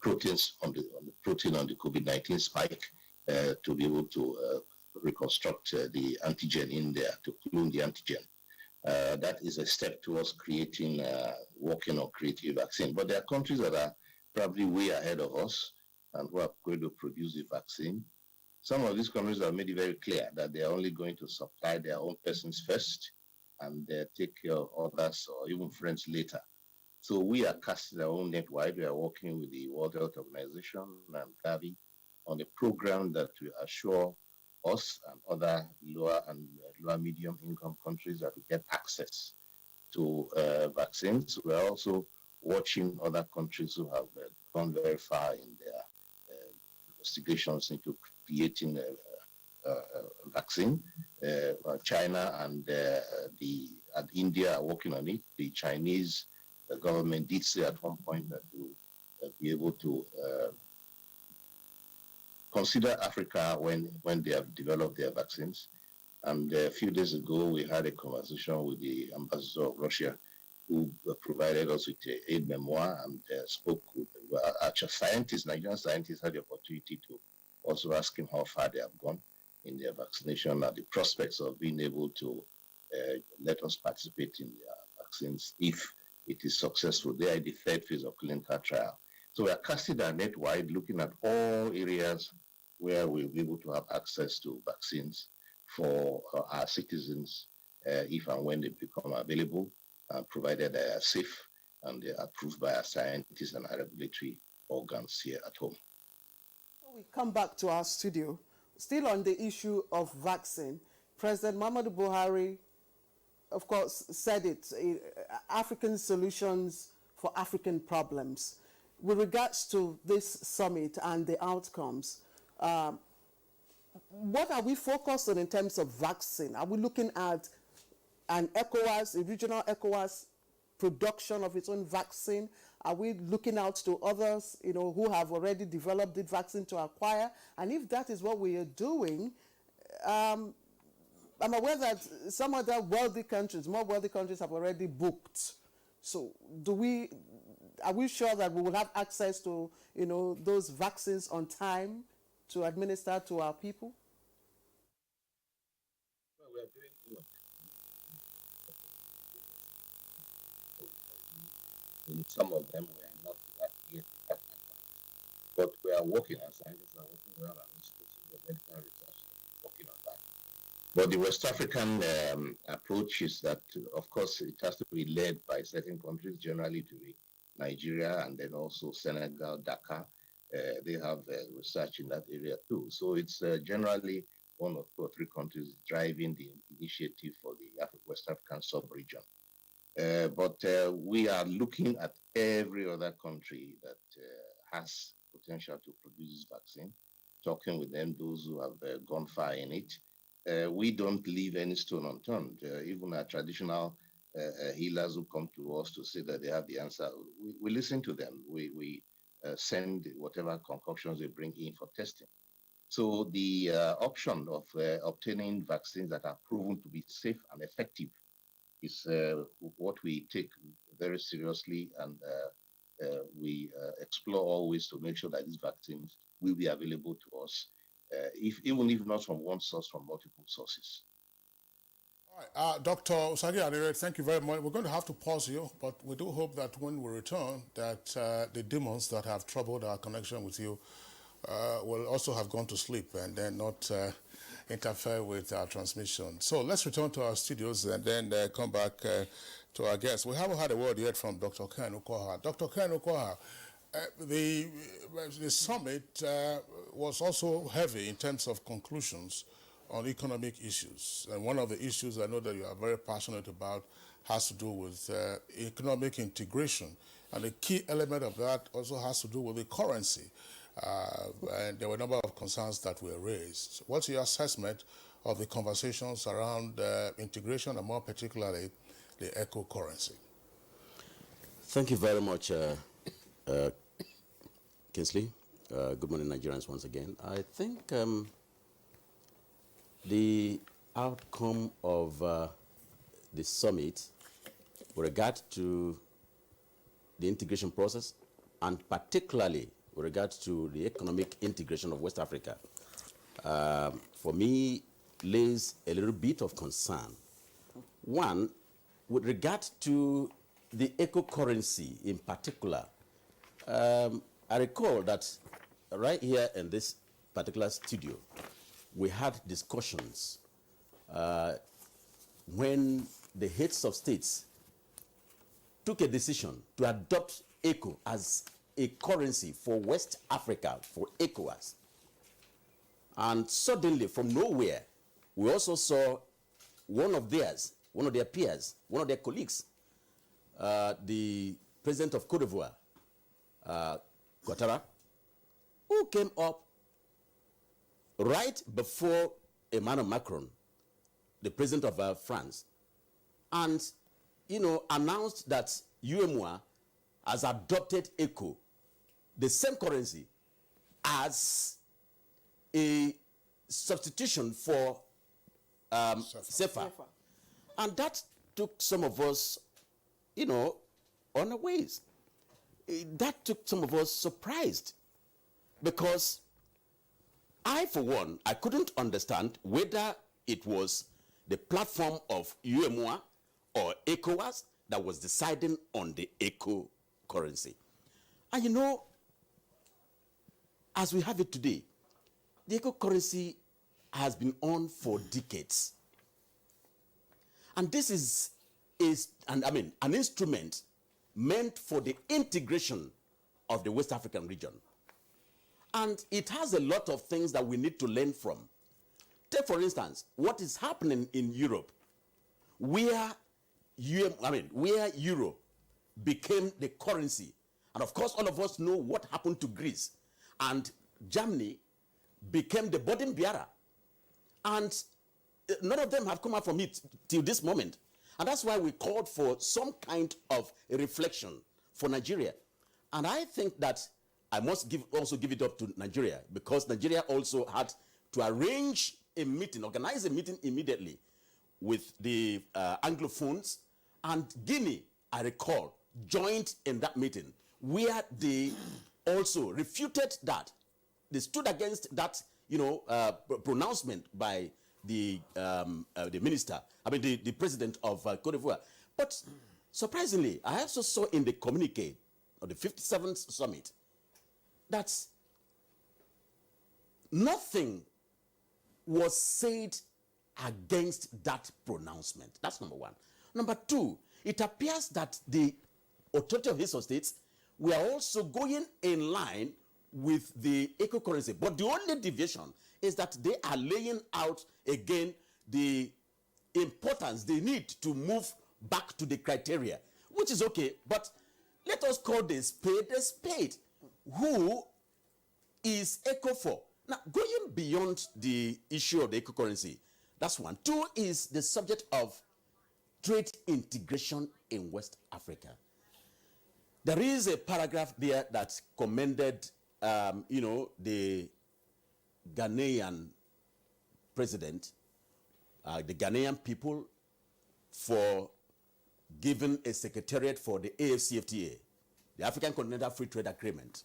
D: proteins on the protein on the COVID-19 spike to be able to reconstruct the antigen in there, to clone the antigen. That is a step towards creating, working on creating a vaccine. But there are countries that are probably way ahead of us and who are going to produce the vaccine. Some of these countries have made it very clear that they are only going to supply their own persons first and take care of others or even friends later. So we are casting our own net wide. We are working with the World Health Organization and Gavi on a program that will assure us and other lower and lower medium income countries that we get access to vaccines. We are also watching other countries who have gone very far in their investigations into creating a vaccine. China and India are working on it. The Chinese government did say at one point that they will be able to consider Africa when they have developed their vaccines. And a few days ago, we had a conversation with the ambassador of Russia, who provided us with an aid memoir and spoke with actual scientists. Nigerian scientists had the opportunity to also ask him how far they have gone in their vaccination and the prospects of being able to let us participate in their vaccines if it is successful. They are in the third phase of clinical trial. So we are casting our net wide, looking at all areas where we'll be able to have access to vaccines for our citizens if and when they become available, provided they are safe and they are approved by our scientists and our regulatory organs here at home.
A: We come back to our studio. Still on the issue of vaccine, President Muhammadu Buhari, of course, said it, African solutions for African problems. With regards to this summit and the outcomes, what are we focused on in terms of vaccine? Are we looking at an ECOWAS, a regional ECOWAS production of its own vaccine? Are we looking out to others, who have already developed the vaccine to acquire? And if that is what we are doing, I'm aware that some other wealthy countries, more wealthy countries, have already booked. So are we sure that we will have access to, those vaccines on time to administer to our people?
D: Well, we are doing good. In some of them, we are not yet that advanced. But we are working, our scientists are working well, our institutes of medical research working on that. But the West African approach is that, of course, it has to be led by certain countries, generally to be Nigeria and then also Senegal, Dakar. They have research in that area too. So it's generally one or two or three countries driving the initiative for the West African sub-region. But we are looking at every other country that has potential to produce this vaccine, talking with them, those who have gone far in it. We don't leave any stone unturned. Even our traditional healers who come to us to say that they have the answer, we listen to them. We send whatever concoctions they bring in for testing. So the option of obtaining vaccines that are proven to be safe and effective is what we take very seriously, and we explore always to make sure that these vaccines will be available to us, even if not from one source, from multiple sources.
B: All right, Dr. Usagi, thank you very much. We're going to have to pause here, but we do hope that when we return, that the demons that have troubled our connection with you will also have gone to sleep and then not interfere with our transmission. So let's return to our studios and then come back to our guests. We haven't had a word yet from Dr. Ken Okoha. Dr. Ken Okoha, the summit was also heavy in terms of conclusions on economic issues. And one of the issues I know that you are very passionate about has to do with economic integration And the key element of that also has to do with the currency. And there were a number of concerns that were raised. What's your assessment of the conversations around integration and more particularly the eco currency?
E: Thank you very much, Kingsley. Good morning, Nigerians, once again. I think the outcome of the summit with regard to the integration process, and particularly with regard to the economic integration of West Africa, for me, lays a little bit of concern. One, with regard to the eco-currency in particular, I recall that right here in this particular studio, we had discussions when the heads of states took a decision to adopt ECO as a currency for West Africa, for ECOWAS. And suddenly, from nowhere, we also saw one of their peers, one of their colleagues, the president of Cote d'Ivoire, Ouattara, who came up right before Emmanuel Macron, the president of France, and announced that UEMOA has adopted ECO, the same currency, as a substitution for CFA. And that took some of us, unawares. That took some of us surprised, because I, for one, I couldn't understand whether it was the platform of UEMOA or ECOWAS that was deciding on the ECO currency. And as we have it today, the ECO currency has been on for decades. And this is an instrument meant for the integration of the West African region. And it has a lot of things that we need to learn from. Take, for instance, what is happening in Europe, where Euro became the currency. And of course, all of us know what happened to Greece. And Germany became the burden bearer. And none of them have come out from it till this moment. And that's why we called for some kind of a reflection for Nigeria. And I think that I must also give it up to Nigeria, because Nigeria also had to arrange a meeting, organize a meeting immediately with the Anglophones, and Guinea, I recall, joined in that meeting, where they also refuted that. They stood against that, pronouncement by the minister, the president of Cote d'Ivoire. But surprisingly, I also saw in the communique of the 57th summit that nothing was said against that pronouncement. That's number one. Number two, it appears that the authority of heads of states were also going in line with the eco currency. But the only deviation is that they are laying out again the importance, they need to move back to the criteria, which is okay. But let us call the spade a spade. Who is ECO for? Now, going beyond the issue of the eco currency, that's one. Two is the subject of trade integration in West Africa. There is a paragraph there that commended, the Ghanaian president, the Ghanaian people, for giving a secretariat for the AFCFTA, the African Continental Free Trade Agreement.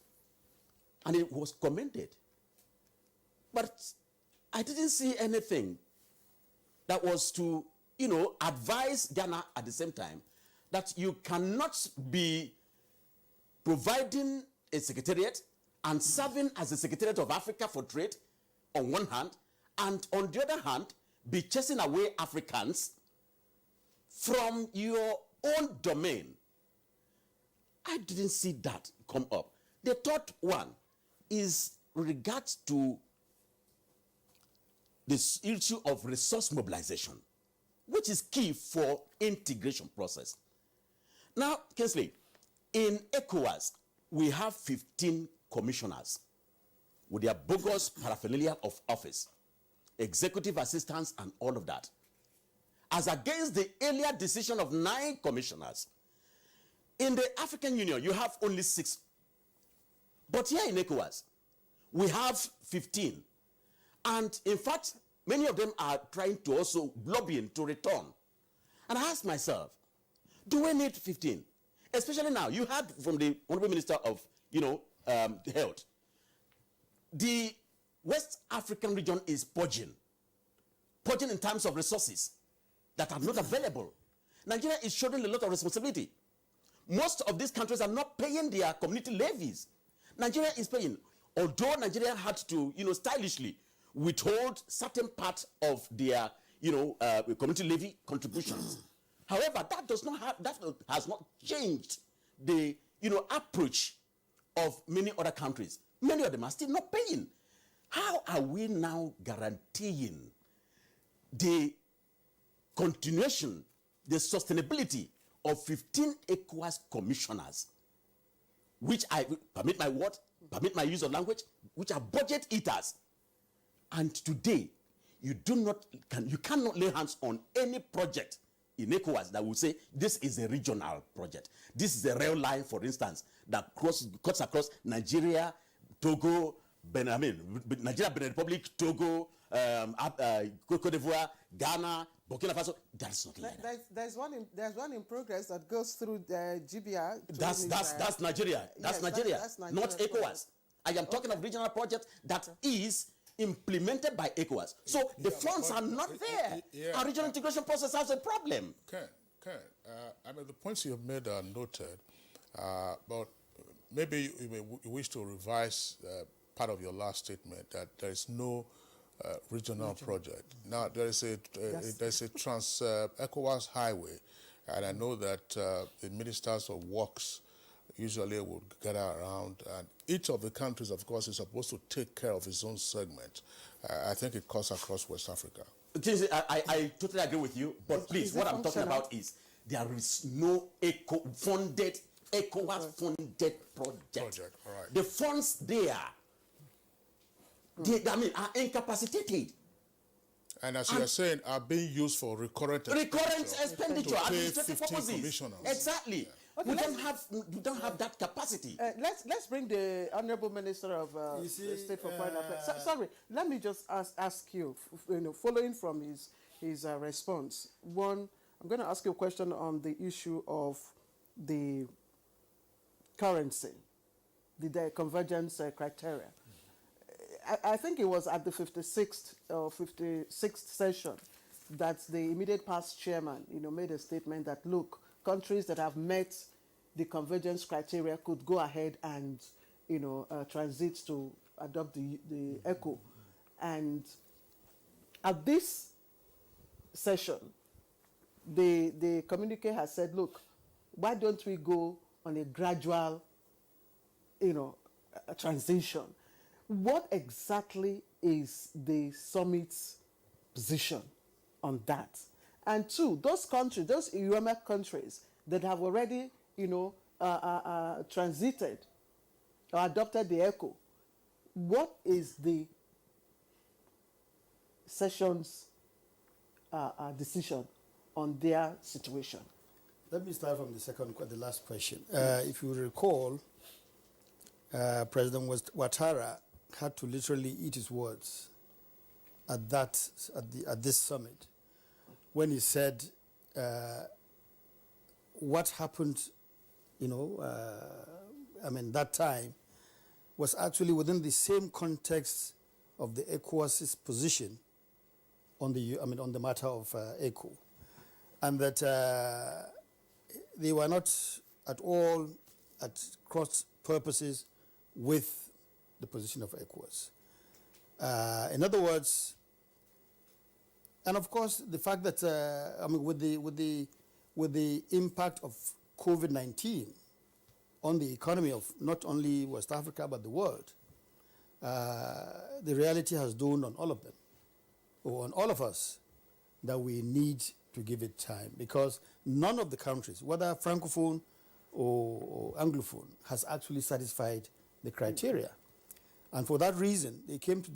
E: And it was commended. But I didn't see anything that was to, advise Ghana at the same time that you cannot be providing a secretariat and serving as a secretariat of Africa for trade on one hand, and on the other hand, be chasing away Africans from your own domain. I didn't see that come up. The third one is regards to this issue of resource mobilization, which is key for integration process. Now, Kingsley, In ECOWAS, we have 15 commissioners with their bogus paraphernalia of office, executive assistants, and all of that, as against the earlier decision of 9 commissioners. In the African Union, you have only 6. But here in ECOWAS, we have 15. And in fact, many of them are trying to also lobbying to return. And I ask myself, do we need 15? Especially now, you heard from the Honorable Minister of, Health. The West African region is purging in terms of resources that are not available. Nigeria is shouldering a lot of responsibility. Most of these countries are not paying their community levies. Nigeria is paying. Although Nigeria had to, stylishly withhold certain parts of their, community levy contributions. However, that has not changed the, approach of many other countries. Many of them are still not paying. How are we now guaranteeing the continuation, the sustainability of 15 ECOWAS commissioners, which I permit my word, permit my use of language, which are budget eaters? And today, you cannot lay hands on any project in ECOWAS that will say this is a regional project. This is a rail line, for instance, that cuts across Nigeria, Togo, Nigeria, Benin Republic, Togo, Cote d'Ivoire, Ghana, Burkina Faso. That's not like that.
A: There's one in progress that goes through the GBR.
E: That's Nigeria. That's Nigeria, not ECOWAS. I am talking of regional project that is implemented by ECOWAS. So the funds are not there. Our regional integration process has a problem.
B: The points you have made are noted, but maybe you wish to revise part of your last statement that there is no regional project. Now there is a ECOWAS highway, and I know that the ministers of works usually would gather around, and each of the countries, of course, is supposed to take care of its own segment. I think it cuts across West Africa.
E: I totally agree with you, but please, what I'm talking about is there is no ECOWAS-funded project.
B: All right.
E: The funds there, are incapacitated.
B: And as you are saying, are being used for recurrent
E: expenditure, administrative purposes. Exactly. Yeah. Okay, we don't have that capacity.
A: Let's bring the Honorable Minister of State for Foreign Affairs. Sorry, let me just ask you, following from his response. One, I'm going to ask you a question on the issue of the currency, the convergence criteria. I think it was at the 56th session that the immediate past chairman, made a statement that, look, countries that have met the convergence criteria could go ahead and, transit to adopt the ECO. And at this session, the communique has said, look, why don't we go on a gradual, transition? What exactly is the summit's position on that? And two, those countries, those UMF countries that have already, transited or adopted the ECO, what is the session's decision on their situation?
T: Let me start from the last question. If you recall, President Ouattara had to literally eat his words at this summit, when he said what happened, that time was actually within the same context of the ECOWAS's position on the matter of ECO, and that they were not at all at cross purposes with the position of ECOWAS. In other words, and of course, the fact that with the impact of COVID-19 on the economy of not only West Africa but the world, the reality has dawned on all of them, or on all of us, that we need to give it time, because none of the countries, whether Francophone or Anglophone has actually satisfied the criteria. And for that reason, they came to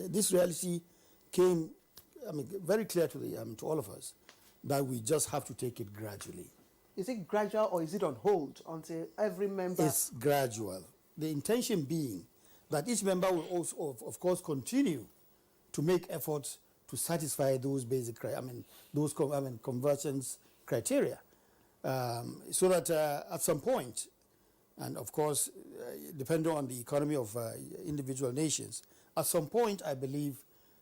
T: this reality came, very clear to all of us that we just have to take it gradually.
A: Is it gradual or is it on hold until every member?
T: It's gradual. The intention being that each member will also, of course, continue to make efforts to satisfy those basic, convergence criteria, so that at some point, and of course, depending on the economy of individual nations, at some point, I believe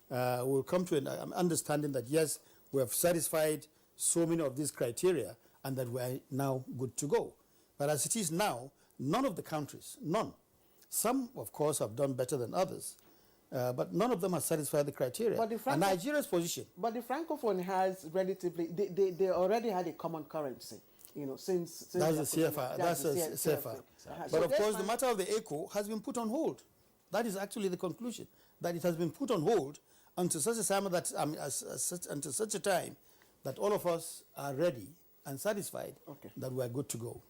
T: we'll come to an understanding that yes, we have satisfied so many of these criteria, and that we're now good to go. But as it is now, none of the countries, none. Some, of course, have done better than others, but none of them have satisfied the criteria. And Nigeria's position.
A: But the Francophone has relatively, they already had a common currency, since
T: that's the CFA. That's the CFA. But of course, the matter of the ECO has been put on hold. That is actually the conclusion, that it has been put on hold until such a time until such a time that all of us are ready and satisfied that we are good to go.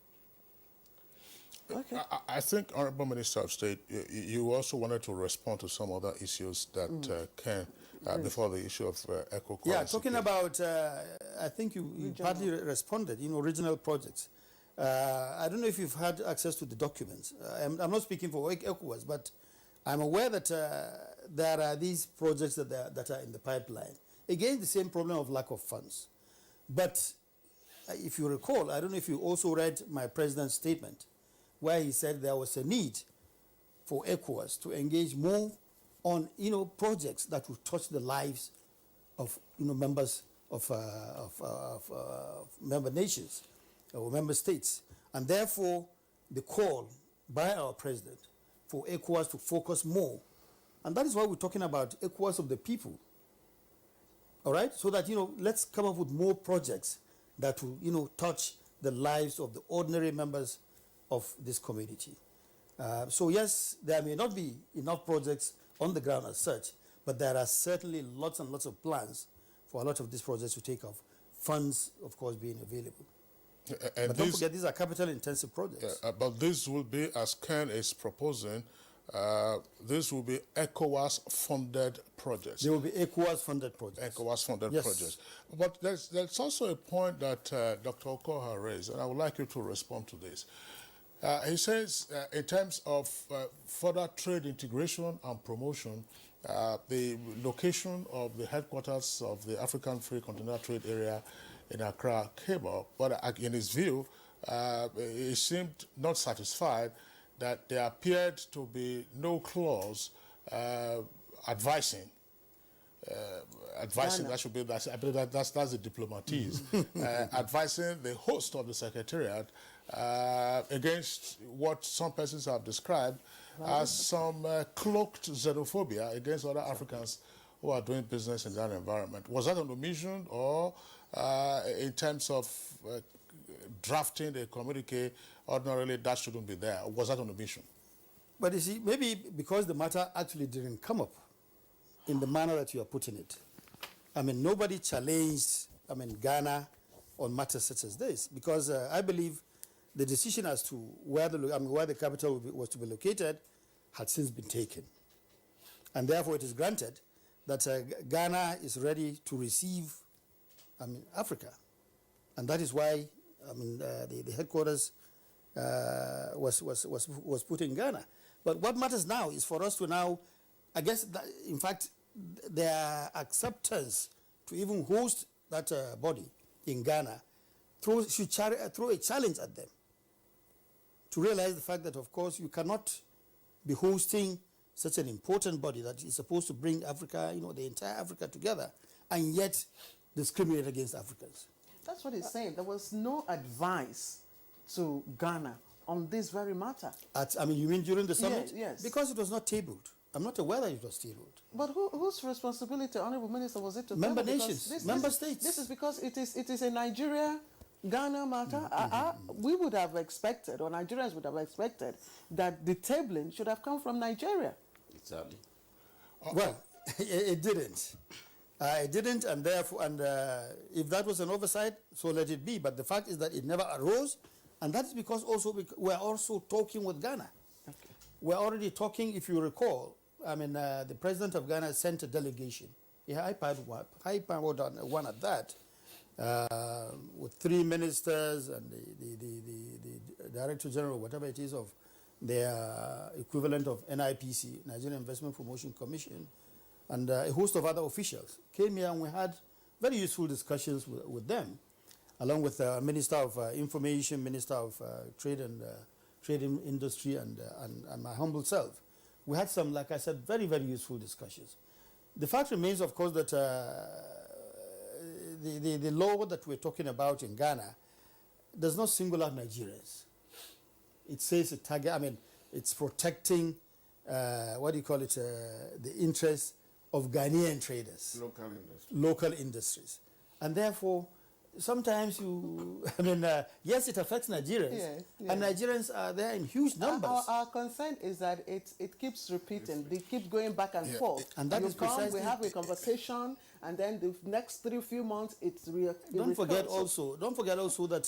B: Okay. I think, Honorable Minister of State, you also wanted to respond to some other issues that came before the issue of eco.
T: Yeah, talking about, I think you partly responded, regional projects. I don't know if you've had access to the documents. I'm not speaking for ECOWAS, but I'm aware that there are these projects that are in the pipeline. Again, the same problem of lack of funds. But if you recall, I don't know if you also read my president's statement, where he said there was a need for ECOWAS to engage more on, projects that would touch the lives of, members of member nations or member states. And therefore, the call by our president for ECOWAS to focus more. And that is why we're talking about ECOWAS of the people. All right? So that, let's come up with more projects that will, touch the lives of the ordinary members of this community. So yes, there may not be enough projects on the ground as such, but there are certainly lots and lots of plans for a lot of these projects to take off. Funds, of course, being available. But don't forget, these are capital-intensive projects.
B: But this will be, as Ken is proposing, this will be ECOWAS-funded projects.
T: They will be ECOWAS-funded projects.
B: ECOWAS-funded projects. But there's also a point that Dr. Okoha raised, and I would like you to respond to this. He says, in terms of further trade integration and promotion, the location of the headquarters of the African Free Continental Trade Area in Accra came up, but in his view, he seemed not satisfied that there appeared to be no clause advising. That should be, I believe that's the diplomatese, advising the host of the Secretariat against what some persons have described as some cloaked xenophobia against other Africans who are doing business in that environment. Was that an omission, or in terms of drafting the communique, ordinarily that shouldn't be there? Was that an omission?
T: But you see, maybe because the matter actually didn't come up in the manner that you are putting it. Nobody challenged, Ghana on matters such as this, because I believe the decision as to where the capital was to be located had since been taken. And therefore it is granted that Ghana is ready to receive, Africa. And that is why, the headquarters was put in Ghana. But what matters now is for us to now, I guess, that, in fact, their acceptance to even host that body in Ghana should throw a challenge at them to realize the fact that, of course, you cannot be hosting such an important body that is supposed to bring Africa, the entire Africa together, and yet discriminate against Africans.
A: That's what he's saying. There was no advice to Ghana on this very matter.
T: You mean during the summit?
A: Yes.
T: Because it was not tabled. I'm not aware that it was tabled.
A: But whose responsibility, Honorable Minister, was it to
T: member nations, member states?
A: This is because it is a Nigeria-Ghana matter. We would have expected, or Nigerians would have expected, that the tabling should have come from Nigeria.
E: Exactly.
T: Well, it didn't. It didn't, and therefore, if that was an oversight, so let it be. But the fact is that it never arose, and that is because also we're also talking with Ghana. Okay. We're already talking, if you recall. I mean, the president of Ghana sent a delegation, a high-powered one at that, with 3 ministers and the director general, whatever it is, of their equivalent of NIPC, Nigerian Investment Promotion Commission, and a host of other officials came here, and we had very useful discussions with them, along with the Minister of Information, Minister of Trade and Trading Industry, and my humble self. We had some, like I said, very, very useful discussions. The fact remains, of course, that the law that we're talking about in Ghana does not single out Nigerians. It says a target, I mean, it's protecting, what do you call it, the interests of Ghanaian traders. Local industries. And therefore, sometimes I mean, yes, it affects Nigerians, and Nigerians are there in huge numbers.
A: Our concern is that it keeps repeating. They keep going back and forth.
T: And that is precisely...
A: We have a conversation, and then the next few months, it's
T: Don't forget also that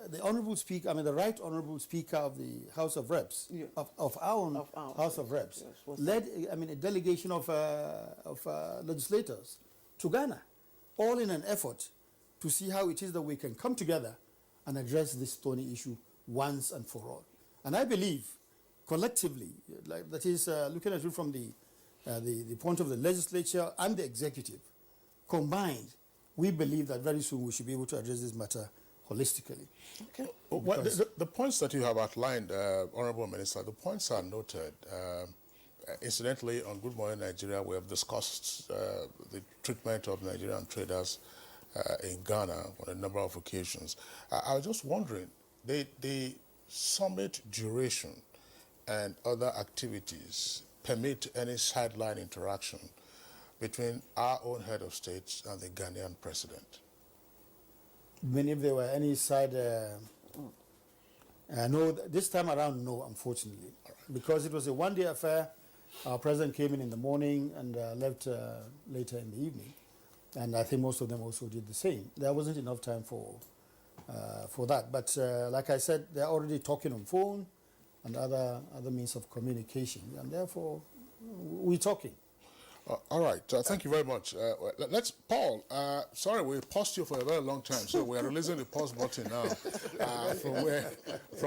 T: the Honourable Speaker, I mean, the Right Honourable Speaker of the House of Reps, of our own House of Reps, led, I mean, a delegation of legislators to Ghana, all in an effort to see how it is that we can come together and address this thorny issue once and for all. And I believe, collectively, like that is looking at it from the point of the legislature and the executive, combined, we believe that very soon we should be able to address this matter holistically.
B: Okay. Well, the points that you have outlined, Honourable Minister, the points are noted. Incidentally, on Good Morning Nigeria, we have discussed the treatment of Nigerian traders in Ghana on a number of occasions. I was just wondering, the summit duration and other activities permit any sideline interaction between our own head of state and the Ghanaian president?
T: I mean, if there were any side... no, this time around, no, unfortunately. Because it was a one-day affair. Our president came in the morning and left later in the evening. And I think most of them also did the same. There wasn't enough time for that. But like I said, they're already talking on phone and other means of communication. And therefore, we're talking.
B: All right. Thank you very much. Let's, Paul, sorry, we paused you for a very long time, so we're releasing the pause button now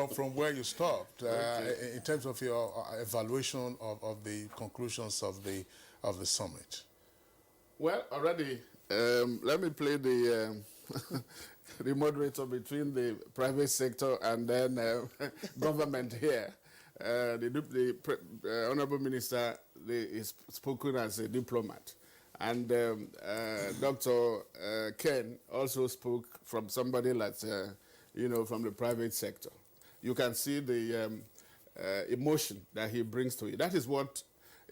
B: from where you stopped in terms of your evaluation of the conclusions of the summit.
U: Well, already, let me play the the moderator between the private sector and then government here. The Honourable Minister is spoken as a diplomat, and Dr. Ken also spoke from somebody that's, from the private sector. You can see the emotion that he brings to it. That is what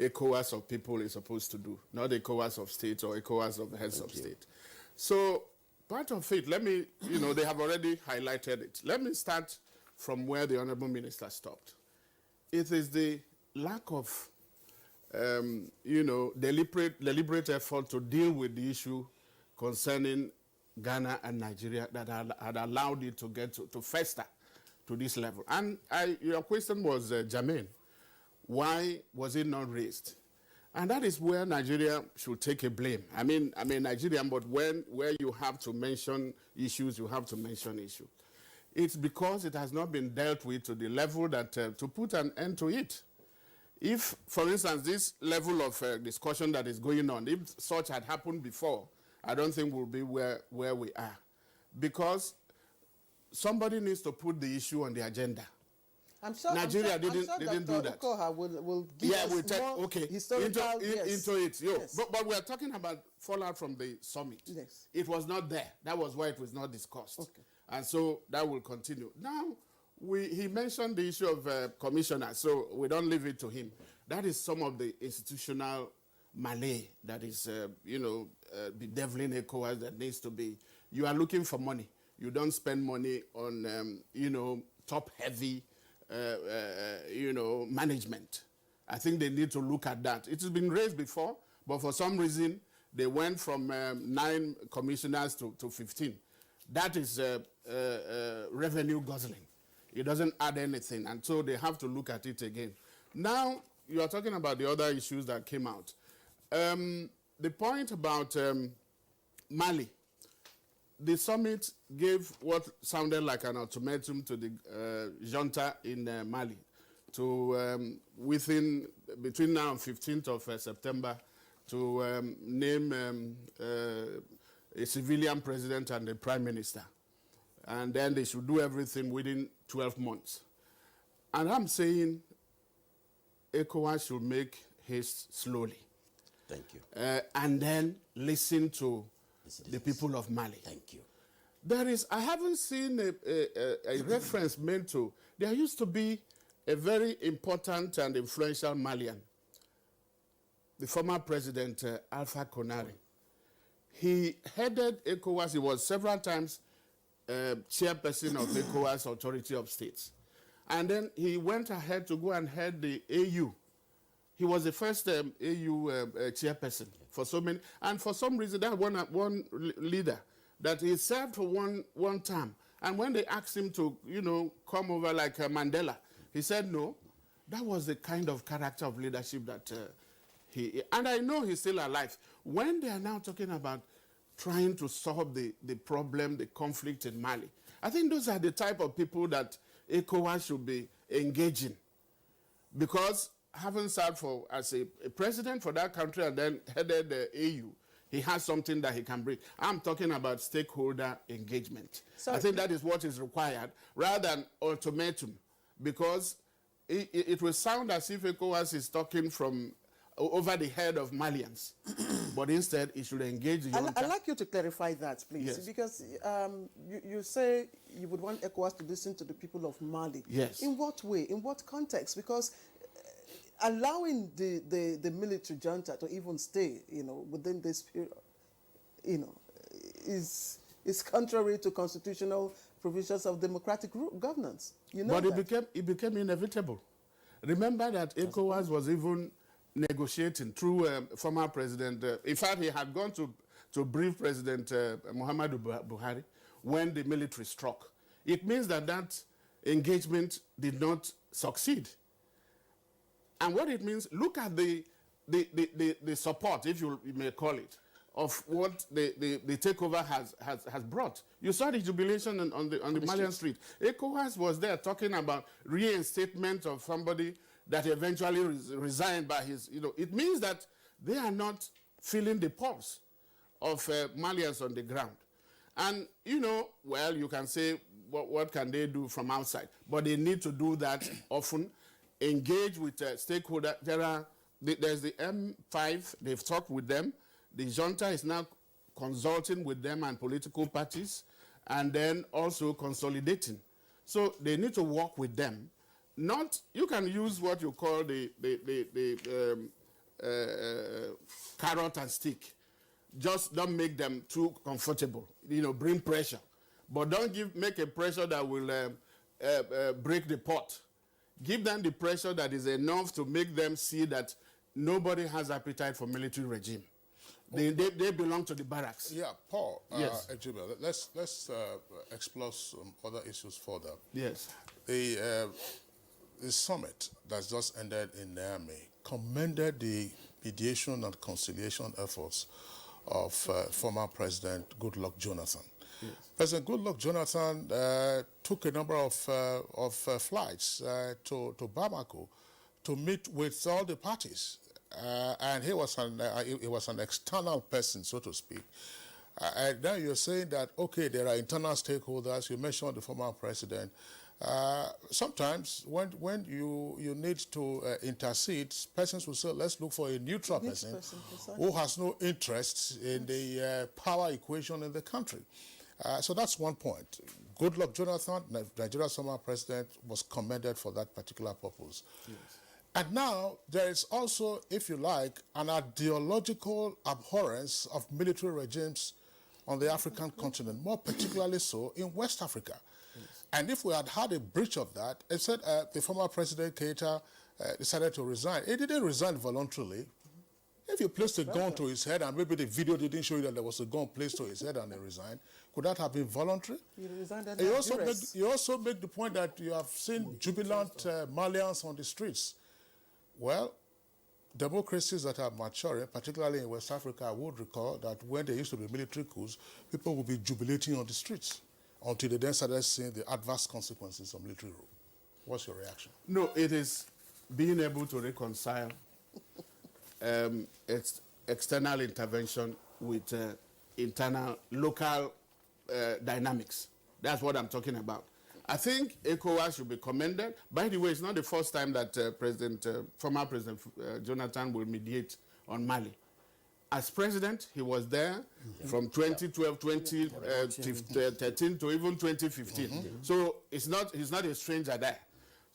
U: ECOWAS of people is supposed to do, not ECOWAS of state or ECOWAS of the heads of state. So part of it, let me, they have already highlighted it. Let me start from where the Honourable Minister stopped. It is the lack of, deliberate effort to deal with the issue concerning Ghana and Nigeria that had allowed it to get to fester to this level. And your question was germane. Why was it not raised? And that is where Nigeria should take a blame. I mean Nigerian, but where you have to mention issues, you have to mention issues. It's because it has not been dealt with to the level that to put an end to it. If, for instance, this level of discussion that is going on, if such had happened before, I don't think we'll be where we are. Because somebody needs to put the issue on the agenda. Nigeria didn't do that.
A: Ukoha will give us more historical,
U: into it. Yes. But we are talking about fallout from the summit.
A: Yes.
U: It was not there. That was why it was not discussed. Okay. And so that will continue. Now, he mentioned the issue of commissioners, so we don't leave it to him. That is some of the institutional malay that is, bedeviling ECOWAS that needs to be. You are looking for money. You don't spend money on, top-heavy, management. I think they need to look at that. It has been raised before, but for some reason, They went from 9 commissioners to 15. That is revenue guzzling. It doesn't add anything, and so they have to look at it again. Now, you are talking about the other issues that came out. The point about Mali, the summit gave what sounded like an ultimatum to the junta in Mali to between now and 15th of September to name a civilian president and a prime minister. And then they should do everything within 12 months. And I'm saying ECOWAS should make haste slowly.
E: Thank you.
U: And then listen to the people of Mali.
E: Thank you.
U: I haven't seen a reference made to, there used to be a very important and influential Malian, the former president Alpha Konaré. He headed ECOWAS. He was several times chairperson of ECOWAS Authority of States. And then he went ahead to go and head the AU. He was the first AU chairperson for so many. And for some reason, that one leader, that he served for one term. And when they asked him to, come over like Mandela, he said no. That was the kind of character of leadership that and I know he's still alive. When they are now talking about trying to solve the problem, the conflict in Mali, I think those are the type of people that ECOWAS should be engaging. Because having served as a president for that country and then headed the AU, he has something that he can bring. I'm talking about stakeholder engagement. I think that is what is required rather than ultimatum, because it will sound as if ECOWAS is talking from over the head of Malians, but instead it should engage the junta.
A: I'd like you to clarify that, please, yes. Because you say you would want ECOWAS to listen to the people of Mali.
U: Yes.
A: In what way? In what context? Because allowing the military junta to even stay, within this period, is contrary to constitutional provisions of democratic governance.
U: But it became inevitable. Remember that ECOWAS was even negotiating through former president. In fact, he had gone to brief President Muhammadu Buhari when the military struck. It means that engagement did not succeed. And what it means, look at the support, if you may call it, of what the takeover has brought. You saw the jubilation on the Malian street. ECOWAS was there talking about reinstatement of somebody that eventually resigned by his, it means that they are not feeling the pulse of Malians on the ground. And, well, you can say, what can they do from outside? But they need to do that often, engage with stakeholders. There's the M5, they've talked with them. The junta is now consulting with them and political parties, and then also consolidating. So they need to work with them. You can use what you call the carrot and stick. Just don't make them too comfortable. Bring pressure. But don't make a pressure that will break the pot. Give them the pressure that is enough to make them see that nobody has appetite for military regime. They belong to the barracks.
B: Yeah, Paul.
U: Yes.
B: Let's explore some other issues further.
U: Yes.
B: The summit that's just ended in Niamey commended the mediation and conciliation efforts of former President Goodluck Jonathan. Yes. President Goodluck Jonathan took a number of flights to Bamako to meet with all the parties. And he was an external person, so to speak. And now you're saying that, okay, there are internal stakeholders. You mentioned the former president. Sometimes when you need to intercede, persons will say, let's look for a neutral person who has no interest in the power equation in the country. So that's one point. Goodluck Jonathan, Nigeria's former president, was commended for that particular purpose. Yes. And now there is also, if you like, an ideological abhorrence of military regimes on the African continent, more particularly so in West Africa. Yes. And if we had had a breach of that, instead the former President Keita decided to resign. He didn't resign voluntarily. If you placed a gun to his head and maybe the video didn't show you that there was a gun placed to his head and he resigned, could that have been voluntary?
A: He resigned and
B: you also make the point that you have seen jubilant Malians on the streets. Well, democracies that are maturing, particularly in West Africa, would recall that when there used to be military coups, people would be jubilating on the streets until they then started seeing the adverse consequences of military rule. What's your reaction?
U: No, it is being able to reconcile external intervention with internal, local dynamics. That's what I'm talking about. I think ECOWAS should be commended. By the way, it's not the first time that former President Jonathan will mediate on Mali. As president, he was there from 2012, 2013 to even 2015. So he's not a stranger there.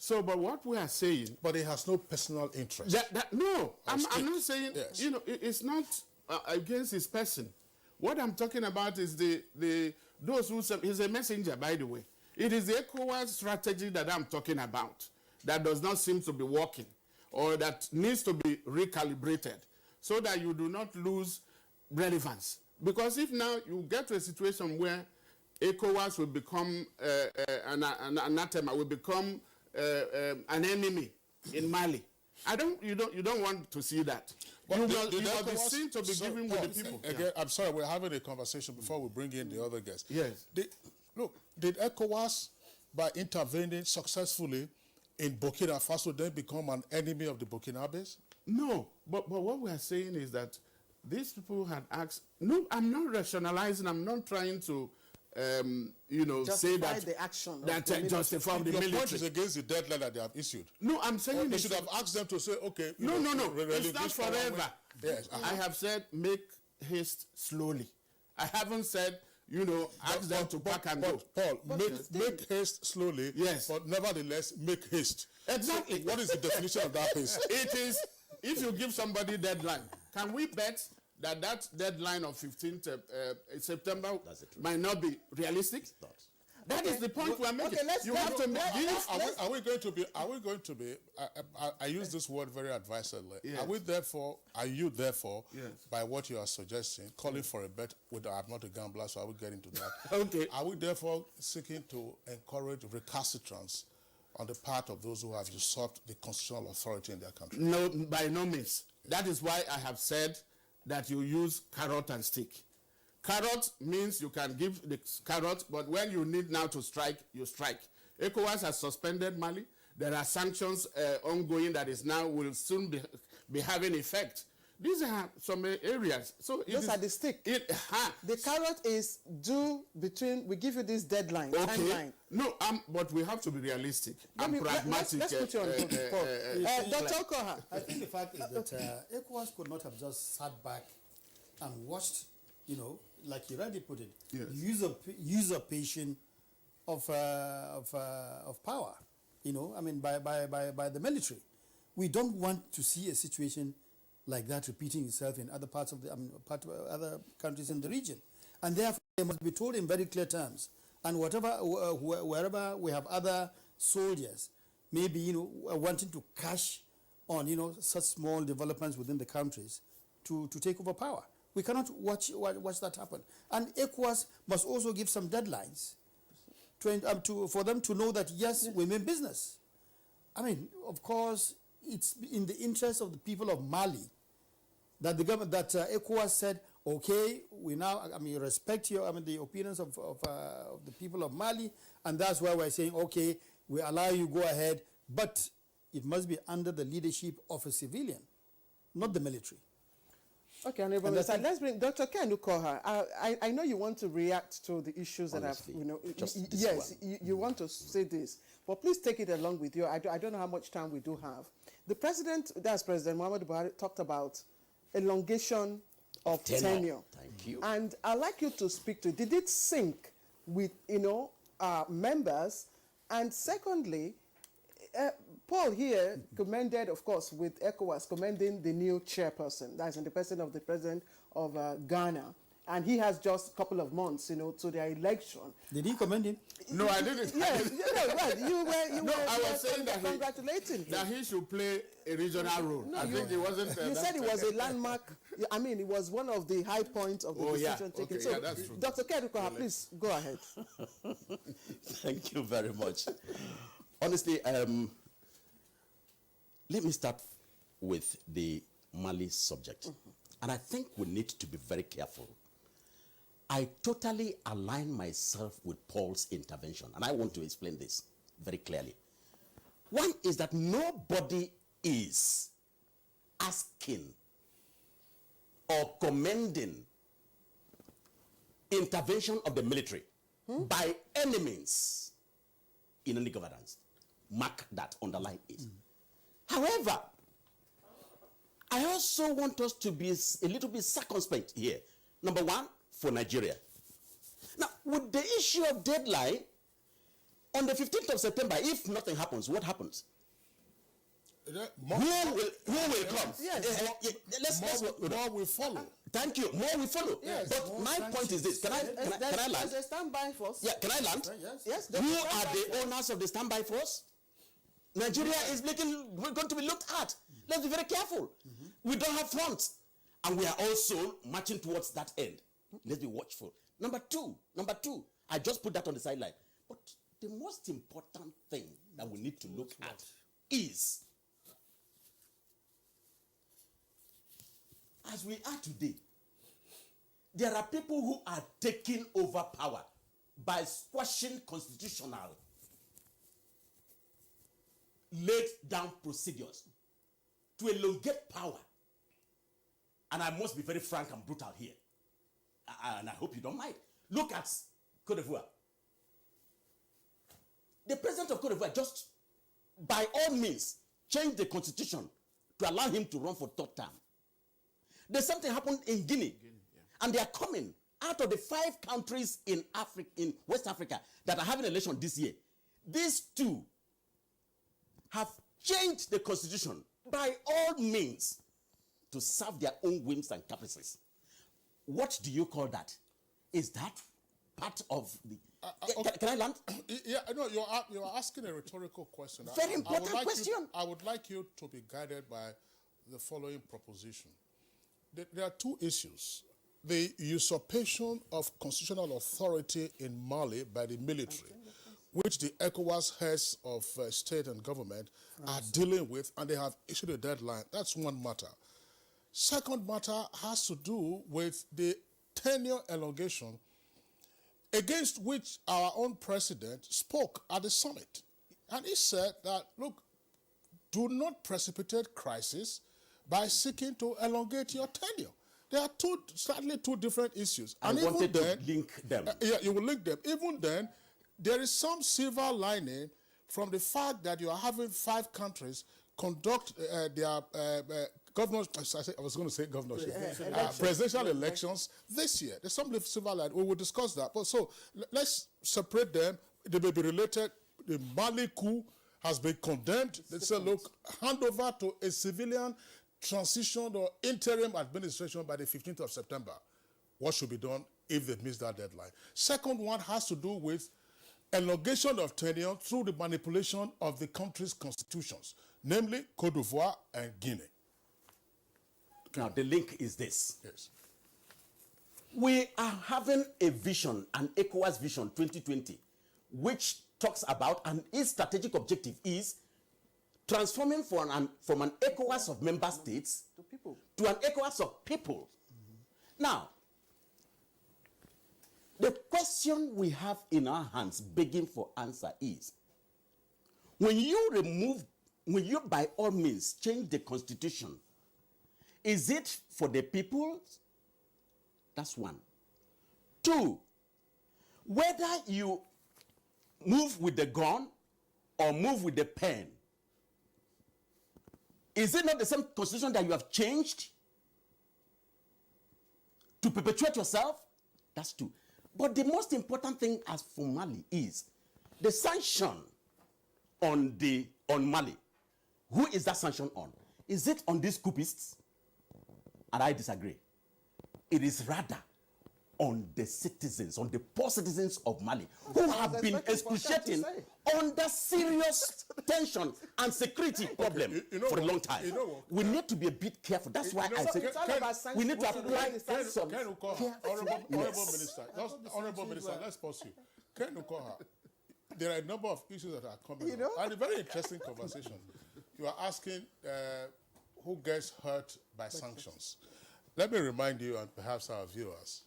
U: So, but what we are saying...
B: But he has no personal interest.
U: No, I'm not saying, you know, it's not against his person. What I'm talking about is those who... He's a messenger, by the way. It is the ECOWAS strategy that I'm talking about that does not seem to be working or that needs to be recalibrated so that you do not lose relevance. Because if now you get to a situation where ECOWAS will become an anathema, will become an enemy in Mali, you don't want to see that. You must be seen to be given with the people.
B: Again, I'm sorry, we're having a conversation before we bring in the other guests.
U: Yes.
B: Look, did ECOWAS, by intervening successfully in Burkina Faso, then become an enemy of the Burkinabes?
U: No, but what we are saying is that these people had asked. No, I'm not rationalizing. I'm not trying to, say that
A: the action
U: justify the military.
B: Your point is against the deadline that they have issued.
U: No, I'm saying
B: they should have asked them to say, okay.
U: No. It's not forever.
B: Yes.
U: I have said make haste slowly. I haven't said. Ask them to pack and go.
B: Paul, make haste slowly,
U: yes,
B: but nevertheless, make haste.
U: Exactly.
B: What is the definition of that haste?
U: It is, if you give somebody deadline, can we bet that deadline of 15th September might not be realistic? That is the point we are making.
B: Are we going to be, I use this word very advisedly.
U: Yes.
B: Are you therefore, by what you are suggesting, calling for a bet, I'm not a gambler, so I will get into that.
U: Okay.
B: Are we therefore seeking to encourage recalcitrance on the part of those who have usurped the constitutional authority in their country?
U: No, by no means. That is why I have said that you use carrot and stick. Carrot means you can give the carrot, but when you need now to strike, you strike. ECOWAS has suspended Mali. There are sanctions ongoing that will soon be having effect. These are some areas. So
A: those are the stick. The carrot is due between, we give you this deadline, timeline.
U: No, but we have to be realistic and pragmatic.
A: Let's put you on hold. Dr. Okoha.
T: I think the fact is that ECOWAS could not have just sat back and watched, like you already put it, usurpation of power, by the military. We don't want to see a situation like that repeating itself in other parts of other countries in the region, and therefore they must be told in very clear terms. And wherever we have other soldiers, maybe wanting to cash on such small developments within the countries to take over power. We cannot watch that happen. And ECOWAS must also give some deadlines for them to know that, yes, we mean business. Of course, it's in the interest of the people of Mali that the government, ECOWAS said, okay, we now, respect the opinions of the people of Mali, and that's why we're saying, okay, we allow you go ahead, but it must be under the leadership of a civilian, not the military.
A: Okay, Honorable Minister, let's bring Dr. Ken Ukoha. I know you want to react to the issues
E: Honestly,
A: that have, you want to say this, but please take it along with you. I don't know how much time we do have. The President Muhammadu Buhari, talked about elongation of tenure.
E: Thank you.
A: And I'd like you to speak to, did it sync with, members? And secondly, Paul here commended, of course, with ECOWAS, commending the new chairperson, that's the person of the President of Ghana. and he has just a couple of months, to their election.
T: Did he commend him?
U: No, I didn't.
A: Yes, right. You
U: was saying that
A: congratulating him.
U: That he should play a regional role.
A: No,
U: I think it wasn't.
A: You said it was a landmark. I mean, it was one of the high points of the decision taken.
U: Okay,
A: so,
U: that's true.
A: Dr. Kedukoha, please go ahead.
E: Thank you very much. Honestly, let me start with the Mali subject. And I think we need to be very careful. I totally align myself with Paul's intervention, and I want to explain this very clearly. One is that nobody is asking or commending intervention of the military by any means in any governance. Mark that, underline it. However, I also want us to be a little bit circumspect here. Number one, for Nigeria. Now, with the issue of deadline, on the 15th of September, if nothing happens, what happens? Who will come?
B: Yes. More will follow.
E: Thank you. More will follow.
A: Yes.
E: But my point is this. Can I land?
A: There's a standby force.
E: Yeah, can I land?
A: Yes.
E: Who are the owners of the standby force? Nigeria is going to be looked at. Let's be very careful. We don't have fronts. And we are also marching towards that end. Let's be watchful. Number two, I just put that on the sideline. But the most important thing that we need to look at is, as we are today, there are people who are taking over power by squashing constitutional laid down procedures to elongate power. And I must be very frank and brutal here. And I hope you don't mind. Look at Cote d'Ivoire. The president of Cote d'Ivoire just, by all means, changed the constitution to allow him to run for third term. There's something happened in Guinea. And they are coming out of the 5 countries in West Africa that are having an election this year. These two have changed the constitution by all means to serve their own whims and caprices. What do you call that? Is that part of the...
B: Okay.
E: Can I land?
B: Yeah, no, you're asking a rhetorical question.
E: Very important question.
B: I would like you to be guided by the following proposition. There are 2 issues. The usurpation of constitutional authority in Mali by the military, which the ECOWAS heads of state and government are dealing with, and they have issued a deadline. That's one matter. Second matter has to do with the tenure elongation, against which our own president spoke at the summit. And he said that, look, do not precipitate crisis by seeking to elongate your tenure. There are slightly two different issues.
E: I wanted to link them.
B: Yeah, you will link them. Even then, there is some silver lining from the fact that you are having 5 countries conduct their presidential elections this year. There's some silver lining. We will discuss that. But so let's separate them. They may be related. The Mali coup has been condemned. They say, look, hand over to a civilian transition or interim administration by the 15th of September. What should be done if they miss that deadline? Second one has to do with elongation of tenure through the manipulation of the country's constitutions, namely Cote d'Ivoire and Guinea.
E: Now, the link is this.
B: Yes.
E: We are having a vision, an ECOWAS vision 2020, which talks about, and its strategic objective is transforming from an ECOWAS of member states to an ECOWAS of people. Now, the question we have in our hands begging for answer is, when you by all means change the constitution, is it for the people? That's one. 2, whether you move with the gun or move with the pen, is it not the same constitution that you have changed to perpetuate yourself? That's 2. But the most important thing as for Mali is the sanction on Mali. Who is that sanction on? Is it on these coupists? And I disagree. It is rather on the citizens, on the poor citizens of Mali, who have been excruciating under serious tension and security problem for a long time. We need to be a bit careful. That's why I say we need to apply some
B: Honorable Minister, let's pause you. Ken Ukoha, there are a number of issues that are coming up. And a very interesting conversation. You are asking who gets hurt by sanctions. Let me remind you, and perhaps our viewers,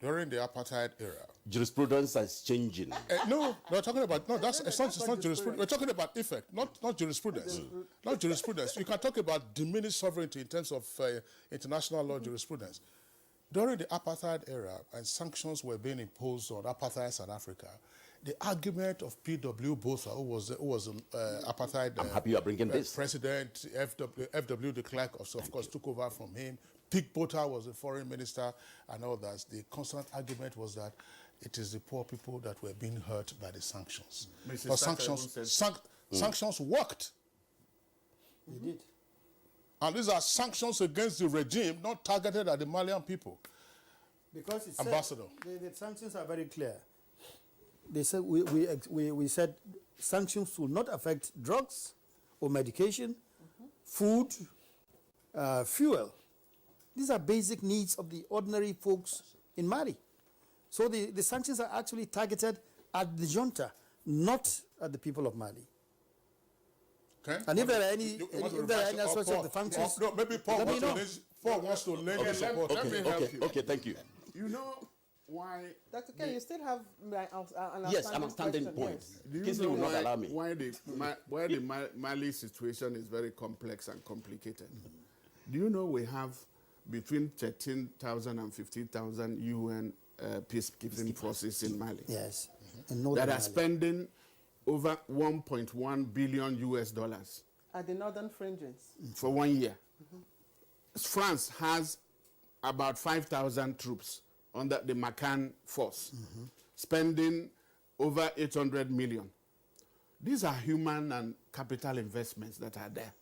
B: during the apartheid era,
E: jurisprudence is changing.
B: No, we're talking about it's not jurisprudence. We're talking about effect, not jurisprudence. Not jurisprudence. You can talk about diminished sovereignty in terms of international law jurisprudence. During the apartheid era, and sanctions were being imposed on apartheid South Africa, the argument of P.W. Botha, who was apartheid
E: I'm happy you are bringing this.
B: President, F.W. de Klerk, of course, took over from him. Pig Botha was the foreign minister and all that. The constant argument was that it is the poor people that were being hurt by the sanctions. But sanctions worked.
T: They did.
B: And these are sanctions against the regime, not targeted at the Malian people.
T: Because it's
B: Ambassador.
T: The sanctions are very clear. They said we said sanctions will not affect drugs or medication, food, fuel. These are basic needs of the ordinary folks in Mali. So the sanctions are actually targeted at the junta, not at the people of Mali.
B: Okay.
T: And if there are any aspects of the sanctions,
B: no, maybe Paul wants to lend his support.
E: Let me help you. Okay, thank you.
U: You know why?
A: Dr. Ken, you still have an
E: yes, I'm a standing point.
U: Yes. Do you know
E: will not allow me.
U: Why the Mali situation is very complex and complicated? Do you know we have between 13,000 and 15,000 UN peacekeeping forces in Mali?
T: Yes.
U: That are spending over $1.1 billion US
A: at the northern fringes
U: for 1 year. France has about 5,000 troops under the Macan force, spending over 800 million. These are human and capital investments that are there.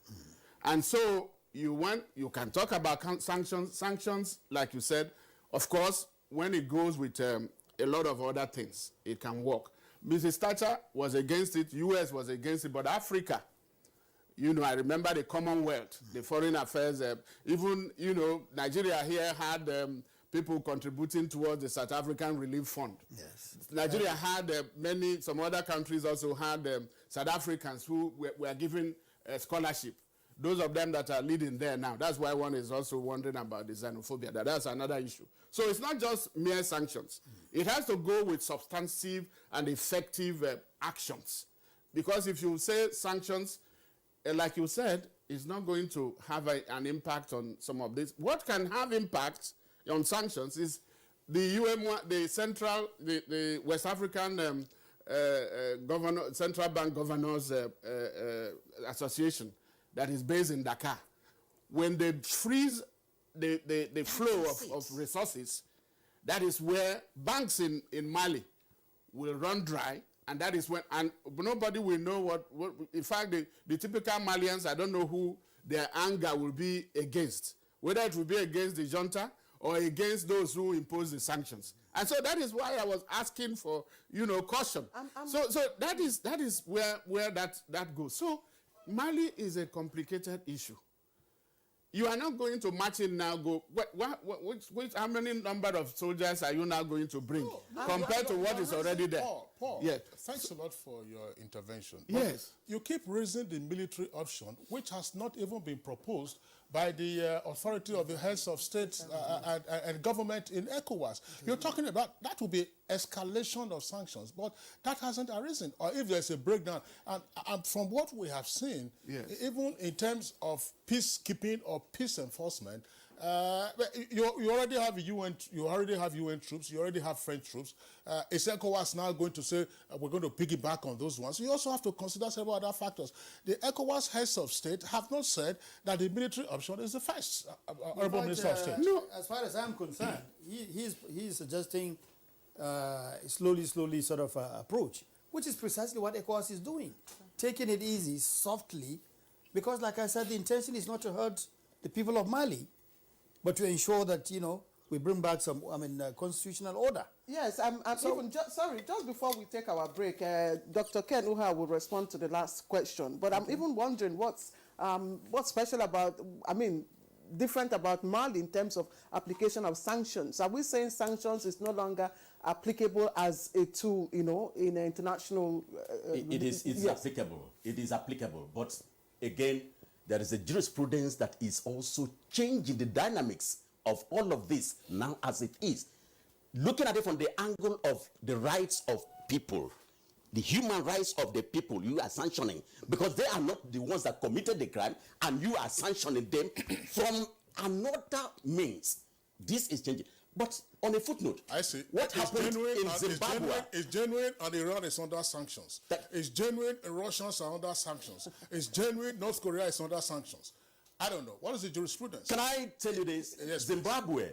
U: And so you can talk about sanctions, like you said. Of course, when it goes with a lot of other things, it can work. Mrs. Thatcher was against it, US was against it, but Africa, I remember the Commonwealth, the foreign affairs, even, Nigeria here had people contributing towards the South African Relief Fund.
T: Yes.
U: Nigeria had some other countries also had South Africans who were given a scholarship. Those of them that are leading there now. That's why one is also wondering about the xenophobia. That's another issue. So it's not just mere sanctions. It has to go with substantive and effective actions. Because if you say sanctions, like you said, it's not going to have an impact on some of this. What can have impact on sanctions is the West African Central Bank Governors Association that is based in Dakar. When they freeze the flow of resources, that is where banks in Mali will run dry, and that is when, and nobody will know what in fact, the typical Malians, I don't know who their anger will be against, whether it will be against the junta or against those who impose the sanctions. And so that is why I was asking for, caution. So that is where that goes. So Mali is a complicated issue. You are not going to march in now, how many number of soldiers are you now going to bring compared to what is already there?
B: Paul,
U: yes.
B: Thanks a lot for your intervention.
U: Yes.
B: But you keep raising the military option, which has not even been proposed by the authority of the heads of states and government in ECOWAS. You're talking about that will be escalation of sanctions, but that hasn't arisen. Or if there's a breakdown, and from what we have seen, even in terms of peacekeeping or peace enforcement, you already have UN. You already have UN troops. You already have French troops. Is ECOWAS now going to say we're going to piggyback on those ones? You also have to consider several other factors. The ECOWAS heads of state have not said that the military option is the first. Honourable Minister of State.
T: No, as far as I'm concerned, he's suggesting slowly sort of approach, which is precisely what ECOWAS is doing, taking it easy, softly, because, like I said, the intention is not to hurt the people of Mali, but to ensure that, we bring back some, constitutional order.
A: Yes, I'm even just before we take our break, Dr. Ken Uha will respond to the last question. But I'm even wondering what's special about, different about Mali in terms of application of sanctions. Are we saying sanctions is no longer applicable as a tool, in an international?
E: It's
A: yes.
E: applicable. It is applicable, but again, there is a jurisprudence that is also changing the dynamics of all of this now as it is. Looking at it from the angle of the rights of people, the human rights of the people you are sanctioning, because they are not the ones that committed the crime, and you are sanctioning them from another means. This is changing. But on a footnote,
B: I see.
E: What happened in Zimbabwe?
B: It's genuine, and Iran is under sanctions. It's genuine, and Russians are under sanctions. It's genuine, North Korea is under sanctions. I don't know. What is the jurisprudence?
E: Can I tell you this?
B: Yes,
E: Zimbabwe.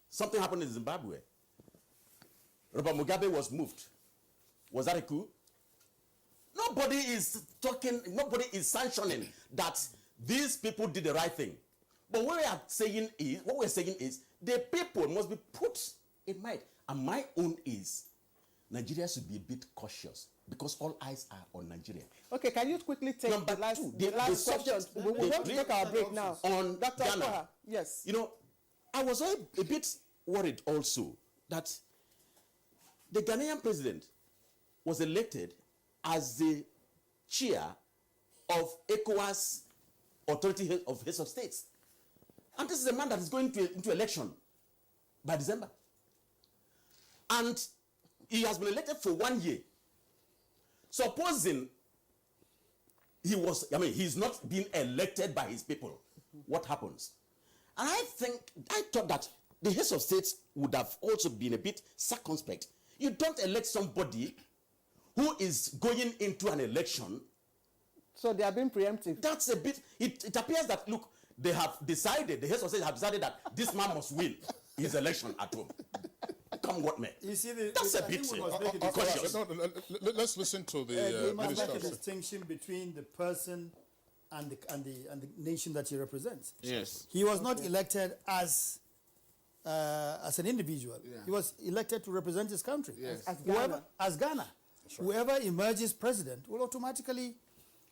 E: Something happened in Zimbabwe. Robert Mugabe was moved. Was that a coup? Nobody is talking, nobody is sanctioning that these people did the right thing. But what we're saying is the people must be put in mind. And my own is Nigeria should be a bit cautious because all eyes are on Nigeria.
A: Okay, can you quickly take the last question? We want to take our break now.
E: On
A: Dr.
E: Ghana.
A: Koha, yes.
E: I was a bit worried also that the Ghanaian president was elected as the chair of ECOWAS Authority of Heads of States. And this is a man that is going into election by December. And he has been elected for 1 year. Supposing he's not being elected by his people, what happens? And I thought that the heads of states would have also been a bit circumspect. You don't elect somebody who is going into an election.
A: So they are being preemptive.
E: That's a bit, it appears that, look, they have decided, the heads of states have decided that this man must win his election at home. Come what may.
T: You see,
E: that's a bit cautious.
B: Let's listen to the
T: he must
B: minister.
T: make a distinction between the person and the nation that he represents.
U: Yes.
T: He was not elected as an individual. Yeah. He was elected to represent his country.
U: Yes.
T: As Ghana. Whoever emerges president will automatically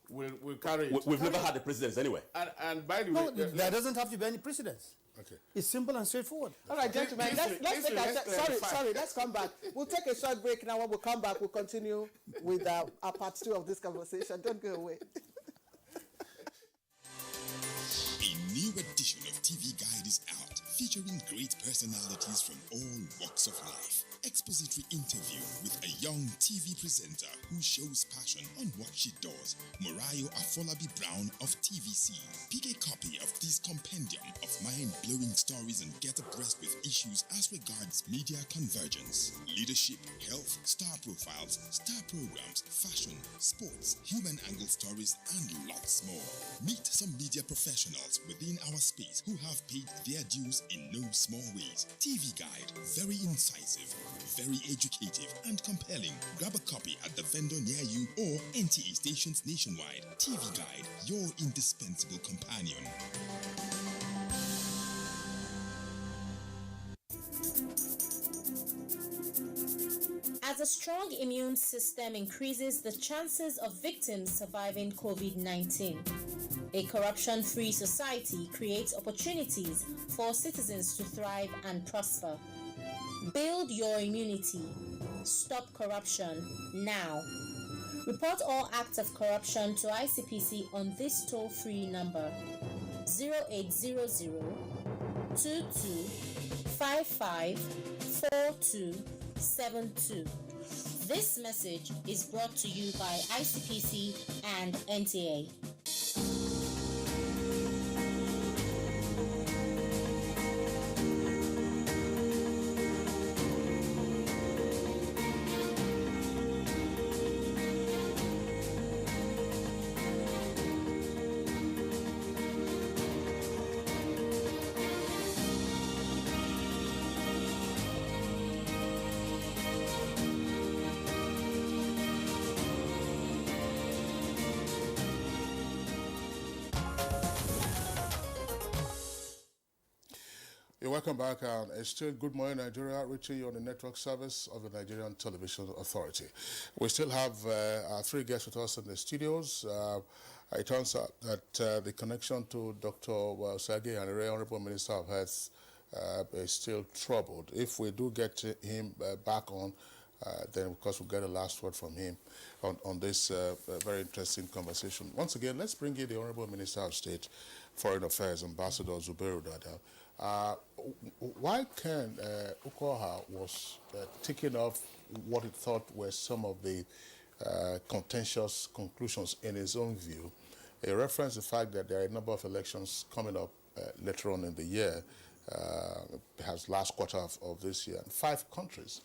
U: We'll carry it.
E: We've never had a president anyway.
U: And by the way,
T: there doesn't have to be any precedence.
B: Okay.
T: It's simple and straightforward.
A: All right, gentlemen, let's come back. We'll take a short break now. When we come back, we'll continue with our part 2 of this conversation. Don't go away.
O: A new edition of TV Guide is out, featuring great personalities from all walks of life. Expository interview with a young TV presenter who shows passion on what she does, Morayo Afolabi Brown of TVC. Pick a copy of this compendium of mind-blowing stories and get abreast with issues as regards media convergence, leadership, health, star profiles, star programs, fashion, sports, human angle stories, and lots more. Meet some media professionals within our space who have paid their dues in no small ways. TV Guide, very incisive, very educative and compelling. Grab a copy at the vendor near you or NTA stations nationwide. TV Guide, your indispensable companion.
F: As a strong immune system increases the chances of victims surviving COVID-19, a corruption-free society creates opportunities for citizens to thrive and prosper. Build your immunity. Stop corruption now. Report all acts of corruption to ICPC on this toll-free number 0800 2255 4272. This message is brought to you by ICPC and NTA.
B: welcome back. It's still Good Morning Nigeria, reaching you on the network service of the Nigerian Television Authority. We still have our three guests with us in the studios. It turns out that the connection to Dr. Sergei and the Honorable Minister of Health is still troubled. If we do get him back on, then of course we'll get a last word from him on this very interesting conversation. Once again, let's bring in the Honorable Minister of State, Foreign Affairs, Ambassador Zubairu Dada. Why can ECOWAS was taking off what it thought were some of the contentious conclusions in his own view? He referenced the fact that there are a number of elections coming up later on in the year, perhaps last quarter of this year, and 5 countries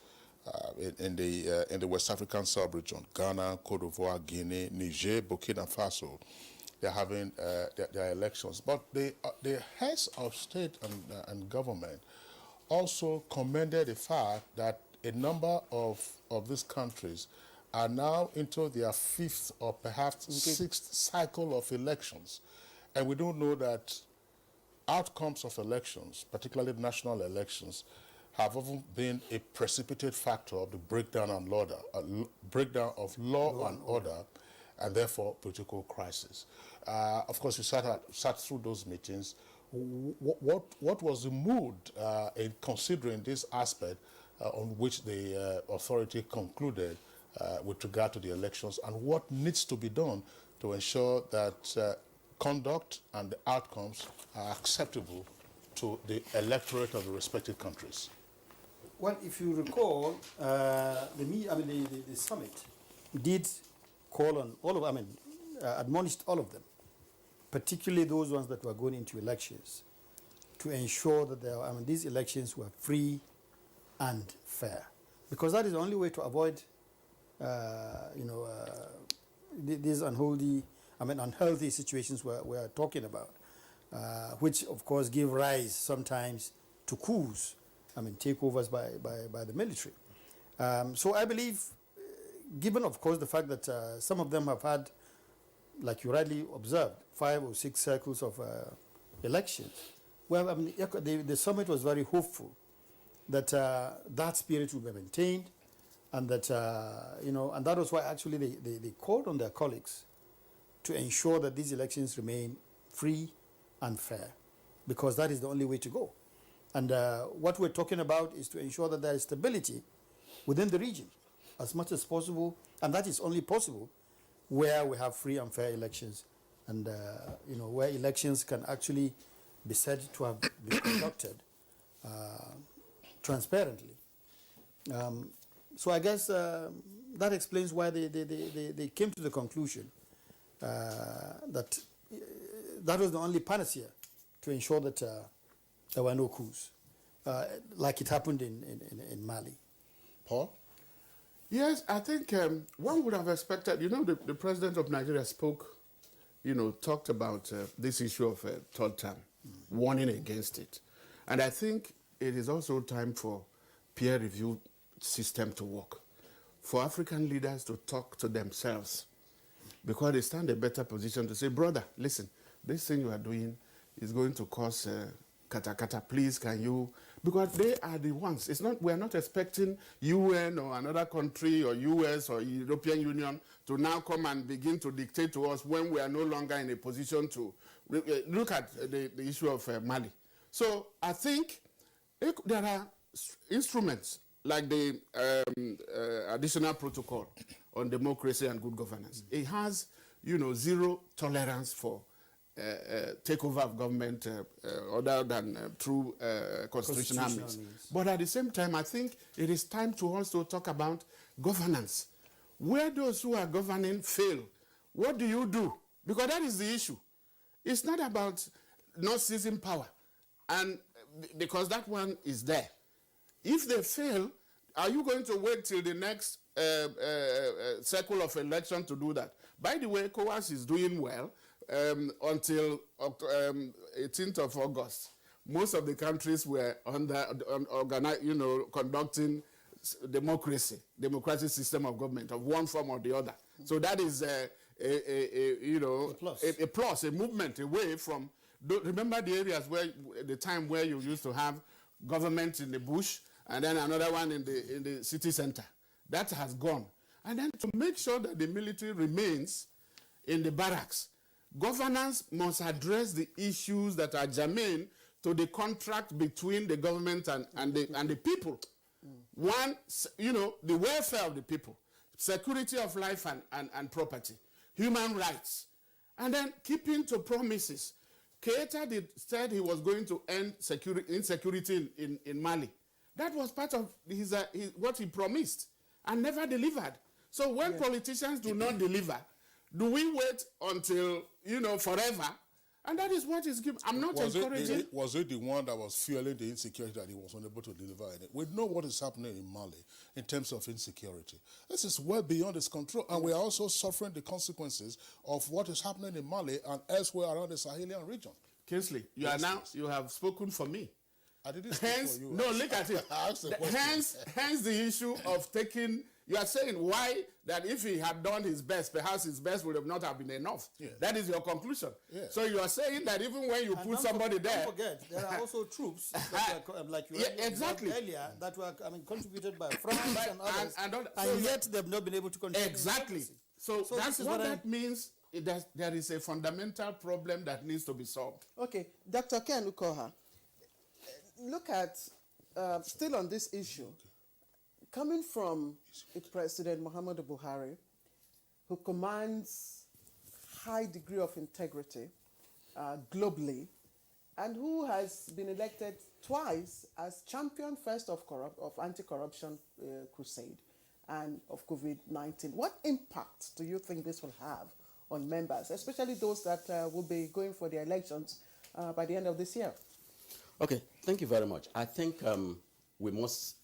B: in the West African sub-region, Ghana, Cote d'Ivoire, Guinea, Niger, Burkina Faso. They're having their elections. But the heads of state and government also commended the fact that a number of these countries are now into their 5th or perhaps 6th cycle of elections. And we don't know that outcomes of elections, particularly national elections, have often been a precipitate factor of the breakdown of law and order, and therefore political crisis. Of course, you sat through those meetings. What was the mood in considering this aspect on which the authority concluded with regard to the elections, and what needs to be done to ensure that conduct and the outcomes are acceptable to the electorate of the respective countries?
T: Well, if you recall, the summit did call on all of, admonished all of them, particularly those ones that were going into elections, to ensure that these elections were free and fair, because that is the only way to avoid, these unhealthy situations we're talking about, which of course give rise sometimes to coups, takeovers by the military. So I believe, given of course the fact that some of them have had, like you rightly observed, 5 or 6 cycles of elections, well, the summit was very hopeful that that spirit will be maintained, and that and that was why actually they called on their colleagues to ensure that these elections remain free and fair, because that is the only way to go. And what we're talking about is to ensure that there is stability within the region as much as possible, and that is only possible where we have free and fair elections, and where elections can actually be said to have been conducted transparently. So I guess that explains why they came to the conclusion that that was the only panacea to ensure that there were no coups, like it happened in Mali.
U: Paul? Yes, I think one would have expected, the president of Nigeria spoke, talked about this issue of third term, warning against it. And I think it is also time for peer review system to work, for African leaders to talk to themselves, because they stand a better position to say, brother, listen, this thing you are doing is going to cause kata. Please, can you? Because they are the ones. We are not expecting UN or another country or US or European Union to now come and begin to dictate to us when we are no longer in a position to look at the issue of Mali. So I think there are instruments like the additional protocol on democracy and good governance. It has, zero tolerance for takeover of government other than through constitutional means. But at the same time, I think it is time to also talk about governance. Where those who are governing fail, what do you do? Because that is the issue. It's not about not seizing power, and because that one is there. If they fail, are you going to wait till the next cycle of election to do that? By the way, ECOWAS is doing well. Until 18th of August, most of the countries were conducting democratic system of government of one form or the other. So that is a plus, a movement away from. Remember the areas where the time where you used to have government in the bush, and then another one in the city center. That has gone. And then to make sure that the military remains in the barracks, governance must address the issues that are germane to the contract between the government and the people. One, the welfare of the people, security of life and property, human rights, and then keeping to promises. Keita said he was going to end insecurity in Mali. That was part of what he promised and never delivered. So when politicians do not deliver, do we wait until, forever? And that is what is given. I'm not encouraging.
B: Was it the one that was fueling the insecurity that he was unable to deliver it? We know what is happening in Mali in terms of insecurity. This is well beyond his control, and we are also suffering the consequences of what is happening in Mali and elsewhere around the Sahelian region.
U: Kingsley, you have spoken for me.
B: I didn't speak for you.
U: No, look at it. Hence the issue of taking. You are saying why that if he had done his best, perhaps his best would have not have been enough. Yeah. That is your conclusion. Yeah. So you are saying that even when you put somebody there,
T: don't forget there are also troops that were, like you
U: exactly
T: earlier that were contributed by France and others, and yet they've not been able to control.
U: Exactly. So that's what that means. There is a fundamental problem that needs to be solved.
A: Okay, Dr. Ken Ukoha, look at still on this issue. Coming from President Muhammadu Buhari, who commands high degree of integrity globally, and who has been elected twice as champion first of anti-corruption crusade and of COVID-19, what impact do you think this will have on members, especially those that will be going for the elections by the end of this year?
E: Okay, thank you very much. I think we must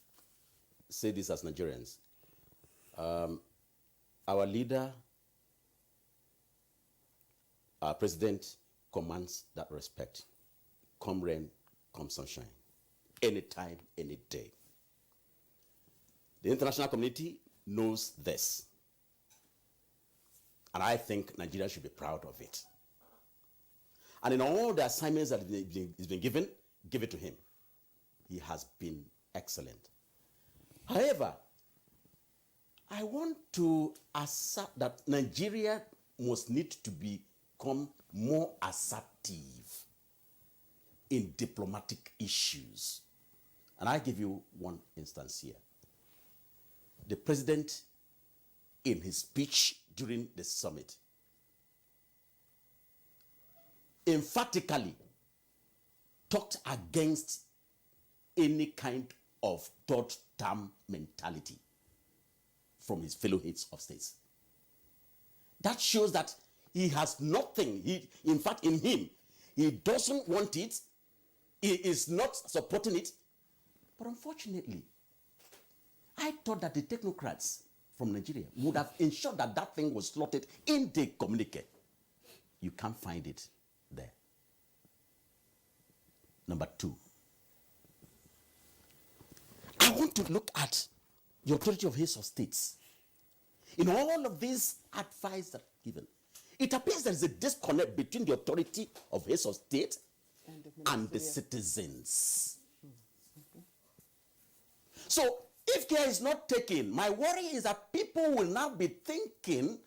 E: say this as Nigerians. Our leader, our president, commands that respect. Come rain, come sunshine. Anytime, any day. The international community knows this. And I think Nigeria should be proud of it. And in all the assignments that he's been given, give it to him. He has been excellent. However, I want to assert that Nigeria must need to become more assertive in diplomatic issues. And I give you one instance here. The president, in his speech during the summit, emphatically talked against any kind of third-term mentality from his fellow heads of states. That shows that he has nothing. In fact, in him, he doesn't want it. He is not supporting it. But unfortunately, I thought that the technocrats from Nigeria would have ensured that that thing was slotted in the communique. You can't find it there. Number two, I want to look at the authority of heads of states. In all of these advice that given, it appears there is a disconnect between the authority of heads of state and the citizens. So, if care is not taken, my worry is that people will now be thinking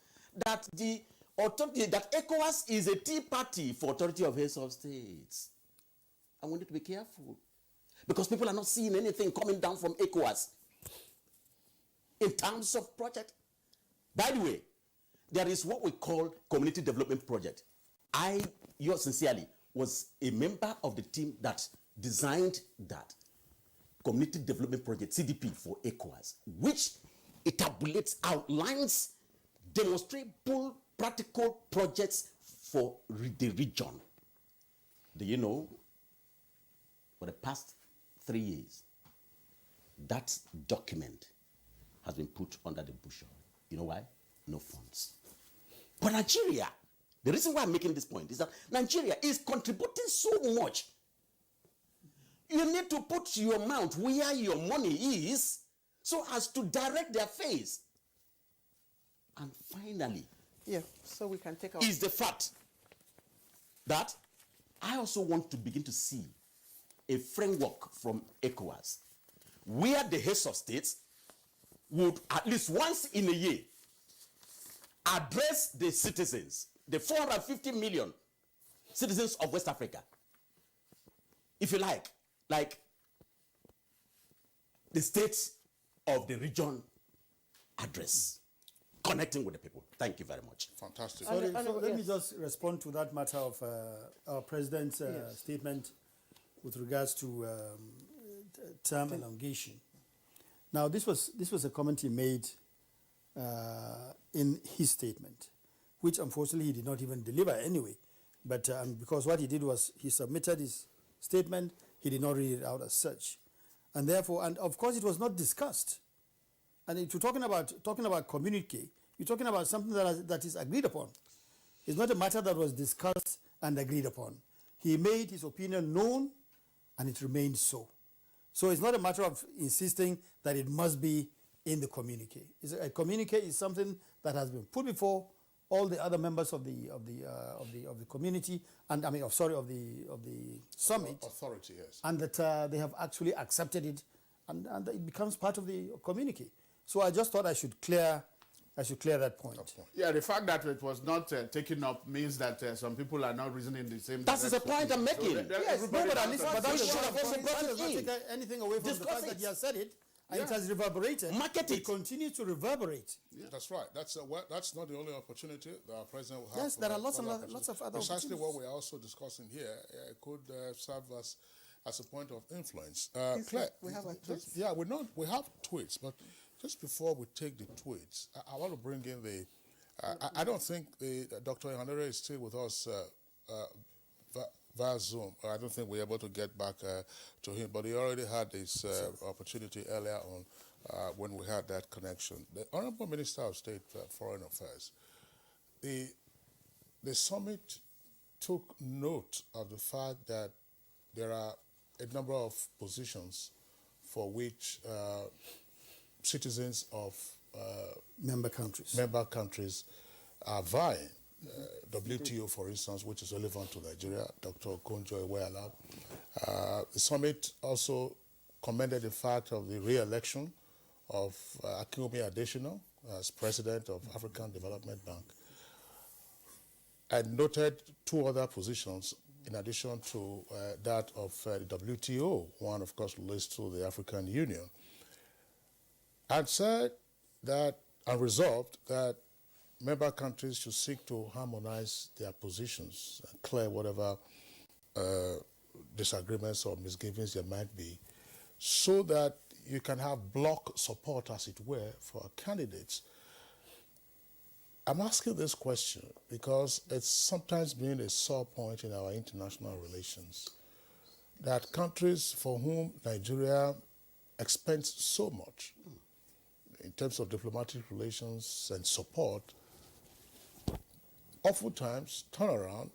E: that the authority, that ECOWAS is a tea party for authority of heads of states. And we need to be careful, because people are not seeing anything coming down from ECOWAS in terms of project. By the way, there is what we call community development project. Yours sincerely, was a member of the team that designed that community development project, CDP, for ECOWAS, which etabulates, outlines demonstrable, practical projects for the region. Do you know, for the past 3 years, that document has been put under the bushel. You know why? No funds. But Nigeria, the reason why I'm making this point is that Nigeria is contributing so much. You need to put your mouth where your money is so as to direct their face. And finally,
A: so we can take our...
E: is the fact that I also want to begin to see a framework from ECOWAS where the heads of states would at least once in a year address the citizens, the 450 million citizens of West Africa, if you like the states of the region address, connecting with the people. Thank you very much.
B: Fantastic.
T: Sorry, so let me just respond to that matter of our president's statement with regards to term elongation. Now, this was a comment he made in his statement, which unfortunately he did not even deliver anyway. But because what he did was he submitted his statement, he did not read it out as such, and therefore, and of course, it was not discussed. And if you're talking about communique, you're talking about something that is agreed upon. It's not a matter that was discussed and agreed upon. He made his opinion known, and it remained so. So it's not a matter of insisting that it must be in the communique. A communique is something that has been put before all the other members of the community, and of the summit
B: authority, yes,
T: and that they have actually accepted it, and it becomes part of the communique. So I just thought I should clear that point.
U: Yeah, the fact that it was not taken up means that some people are not reasoning the same.
E: That is the point I'm making.
T: Yes, no, but at least that does not take anything away from the fact that he has said it, and it has reverberated.
E: Market it.
T: Continues to reverberate.
B: Yeah. That's right. That's not the only opportunity that our president will have.
T: Yes, there are lots of other
B: precisely
T: opportunities.
B: what we are also discussing here could serve as a point of influence. Claire,
A: we have
B: we have tweets, but just before we take the tweets, I want to bring in the. I don't think Dr. Ihanere is still with us via Zoom. I don't think we're able to get back to him, but he already had this opportunity earlier on when we had that connection. The Honorable Minister of State for Foreign Affairs, the summit took note of the fact that there are a number of positions for which citizens of
T: member countries
B: are vying. WTO, for instance, which is relevant to Nigeria, Dr. Okonjo-Iweala. The summit also commended the fact of the re-election of Akinwumi Adesina as president of African Development Bank, and noted two other positions in addition to that of the WTO. One, of course, relates to the African Union, and said that, and resolved that member countries should seek to harmonize their positions and clear whatever disagreements or misgivings there might be, so that you can have bloc support, as it were, for candidates. I'm asking this question because it's sometimes been a sore point in our international relations that countries for whom Nigeria expends so much in terms of diplomatic relations and support oftentimes turn around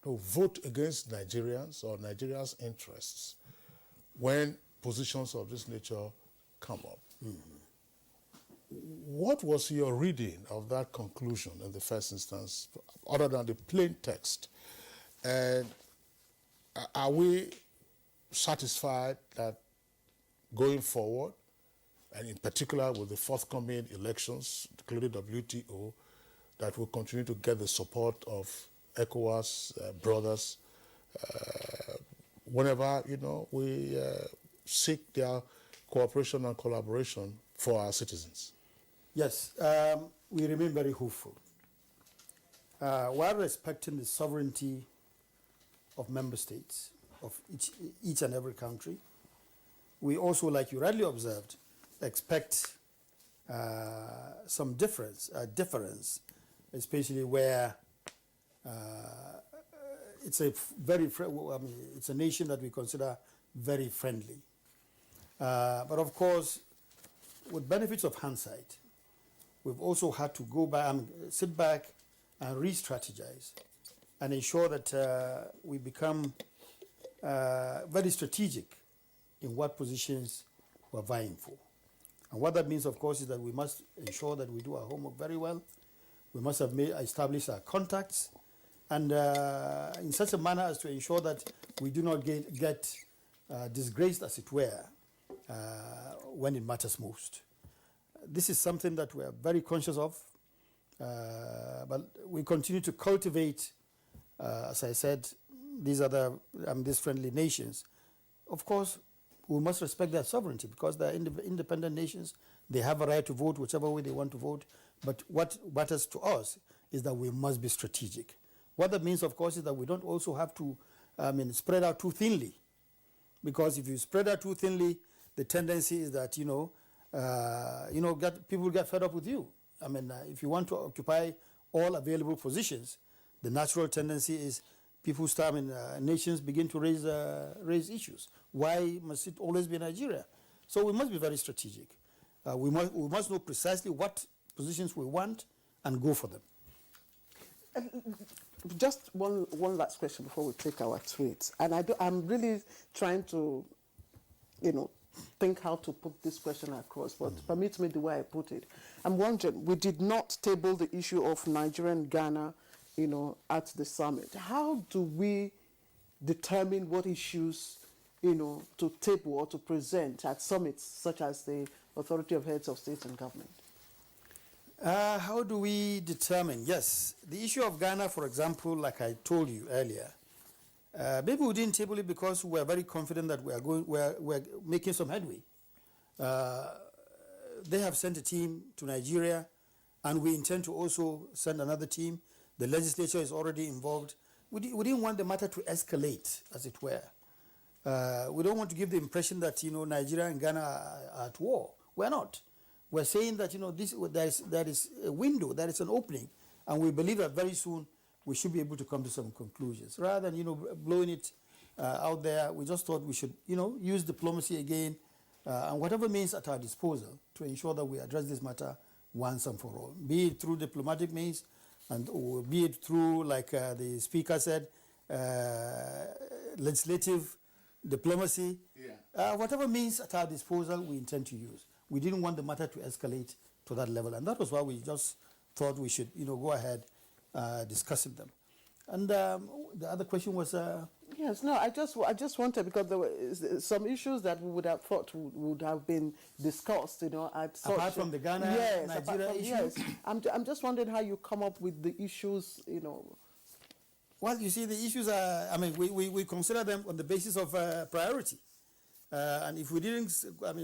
B: to vote against Nigerians or Nigeria's interests when positions of this nature come up. What was your reading of that conclusion in the first instance, other than the plain text? And are we satisfied that going forward, and in particular with the forthcoming elections, including WTO, that will continue to get the support of ECOWAS brothers whenever we seek their cooperation and collaboration for our citizens?
T: Yes, we remain very hopeful. While respecting the sovereignty of member states, of each and every country, we also, like you rightly observed, expect some difference, especially where it's a it's a nation that we consider very friendly. But of course, with benefits of hindsight, we've also had to go back and sit back and re-strategize and ensure that we become very strategic in what positions we're vying for. And what that means, of course, is that we must ensure that we do our homework very well. We must have established our contacts, and in such a manner as to ensure that we do not get disgraced, as it were, when it matters most. This is something that we are very conscious of, but we continue to cultivate, as I said, these other these friendly nations. Of course, we must respect their sovereignty because they are independent nations. They have a right to vote whichever way they want to vote. But what matters to us is that we must be strategic. What that means, of course, is that we don't also have to spread out too thinly. Because if you spread out too thinly, the tendency is that, people get fed up with you. If you want to occupy all available positions, the natural tendency is people start, nations begin to raise issues. Why must it always be Nigeria? So we must be very strategic. We must know precisely what positions we want and go for them.
A: Just one last question before we take our tweets. And I'm really trying to, think how to put this question across, but permit me the way I put it. I'm wondering, we did not table the issue of Nigeria and Ghana, at the summit. How do we determine what issues, to table or to present at summits such as the Authority of Heads of State and Government?
T: How do we determine? Yes, the issue of Ghana, for example, like I told you earlier, maybe we didn't table it because we're very confident that we're making some headway. They have sent a team to Nigeria, and we intend to also send another team. The legislature is already involved. We didn't want the matter to escalate, as it were. We don't want to give the impression that Nigeria and Ghana are at war. We're not. We're saying that there is a window, there is an opening, and we believe that very soon we should be able to come to some conclusions. Rather than blowing it out there, we just thought we should use diplomacy again and whatever means at our disposal to ensure that we address this matter once and for all. Be it through diplomatic means, or be it through, like the speaker said, legislative diplomacy. Whatever means at our disposal, we intend to use. We didn't want the matter to escalate to that level, and that was why we just thought we should, go ahead discussing them. And the other question was.
A: Yes, no, I just wanted, because there were some issues that we would have thought would have been discussed, at such.
T: Apart from the Ghana, Nigeria issue.
A: Yes, I'm just wondering how you come up with the issues,
T: Well, you see, the issues are. We consider them on the basis of priority. And if we didn't,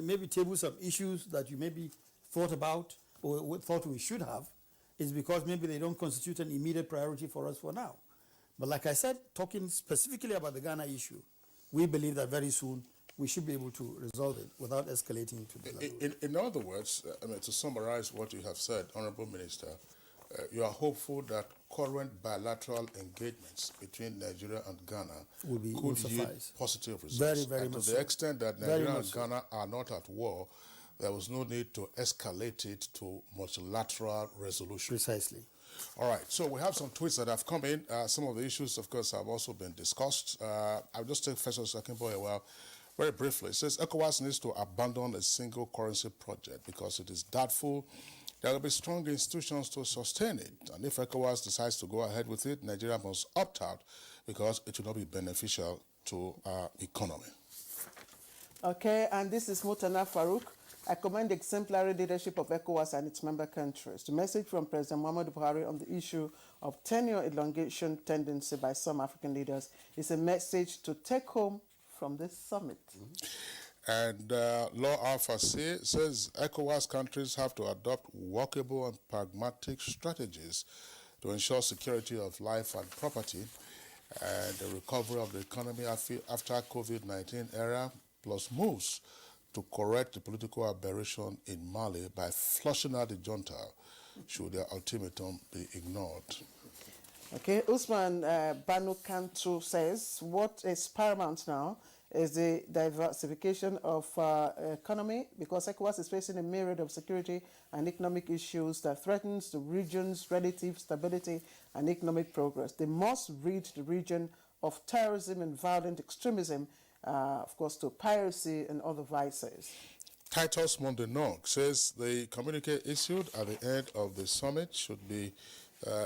T: maybe table some issues that you maybe thought about or thought we should have, is because maybe they don't constitute an immediate priority for us for now. But like I said, talking specifically about the Ghana issue, we believe that very soon we should be able to resolve it without escalating to the level.
B: In other words, to summarize what you have said, Honorable Minister, you are hopeful that current bilateral engagements between Nigeria and Ghana could yield positive results.
T: Very, very much
B: to the extent that Nigeria and Ghana are not at war, there was no need to escalate it to multilateral resolution.
T: Precisely.
B: All right, so we have some tweets that have come in. Some of the issues, of course, have also been discussed. I'll just take Professor Akinboye very briefly. It says ECOWAS needs to abandon a single currency project because it is doubtful there will be strong institutions to sustain it. And if ECOWAS decides to go ahead with it, Nigeria must opt out because it will not be beneficial to our economy.
A: Okay, and this is Mutana Farouk. I commend the exemplary leadership of ECOWAS and its member countries. The message from President Muhammadu Buhari on the issue of tenure elongation tendency by some African leaders is a message to take home from this summit.
B: And Law Alpha says ECOWAS countries have to adopt workable and pragmatic strategies to ensure security of life and property and the recovery of the economy after COVID-19 era, plus moves to correct the political aberration in Mali by flushing out the junta should their ultimatum be ignored.
A: Okay, Usman Banu Kantu says, what is paramount now is the diversification of economy, because ECOWAS is facing a myriad of security and economic issues that threatens the region's relative stability and economic progress. They must rid the region of terrorism and violent extremism, of course, to piracy and other vices.
B: Titus Mondenog says the communique issued at the end of the summit should be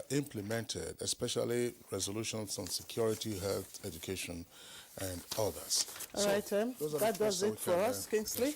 B: implemented, especially resolutions on security, health, education, and others.
A: All right, that does it for us, Kingsley.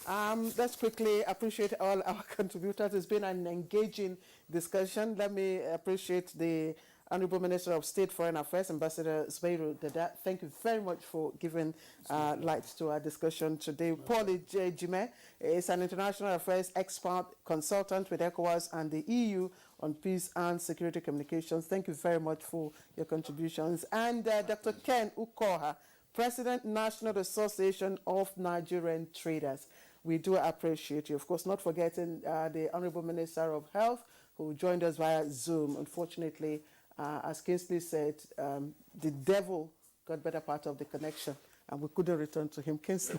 A: Right. Let's quickly appreciate all our contributors. It's been an engaging discussion. Let me appreciate the Honorable Minister of State Foreign Affairs, Ambassador Zubairu Dada. Thank you very much for giving light to our discussion today. Paulie J. Jime is an international affairs expert consultant with ECOWAS and the EU on peace and security communications. Thank you very much for your contributions. And Dr. Ken Ukoha, President, National Association of Nigerian Traders. We do appreciate you. Of course, not forgetting the Honorable Minister of Health, who joined us via Zoom. Unfortunately, as Kingsley said, the devil got better part of the connection, and we couldn't return to him. Kingsley.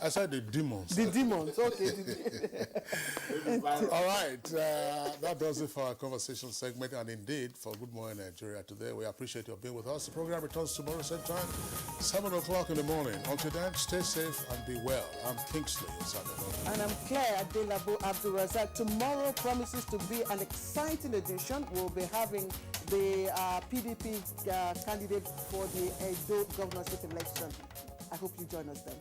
B: I said the demons.
A: The demons, okay.
B: All right, that does it for our conversation segment, and indeed for Good Morning Nigeria today. We appreciate you being with us. The program returns tomorrow same time, 7 o'clock in the morning. Until then, stay safe and be well. I'm Kingsley.
A: And I'm Claire Adelabo Abdulrazak. Tomorrow promises to be an exciting edition. We'll be having the PDP candidate for the Edo governorship election. I hope you join us then.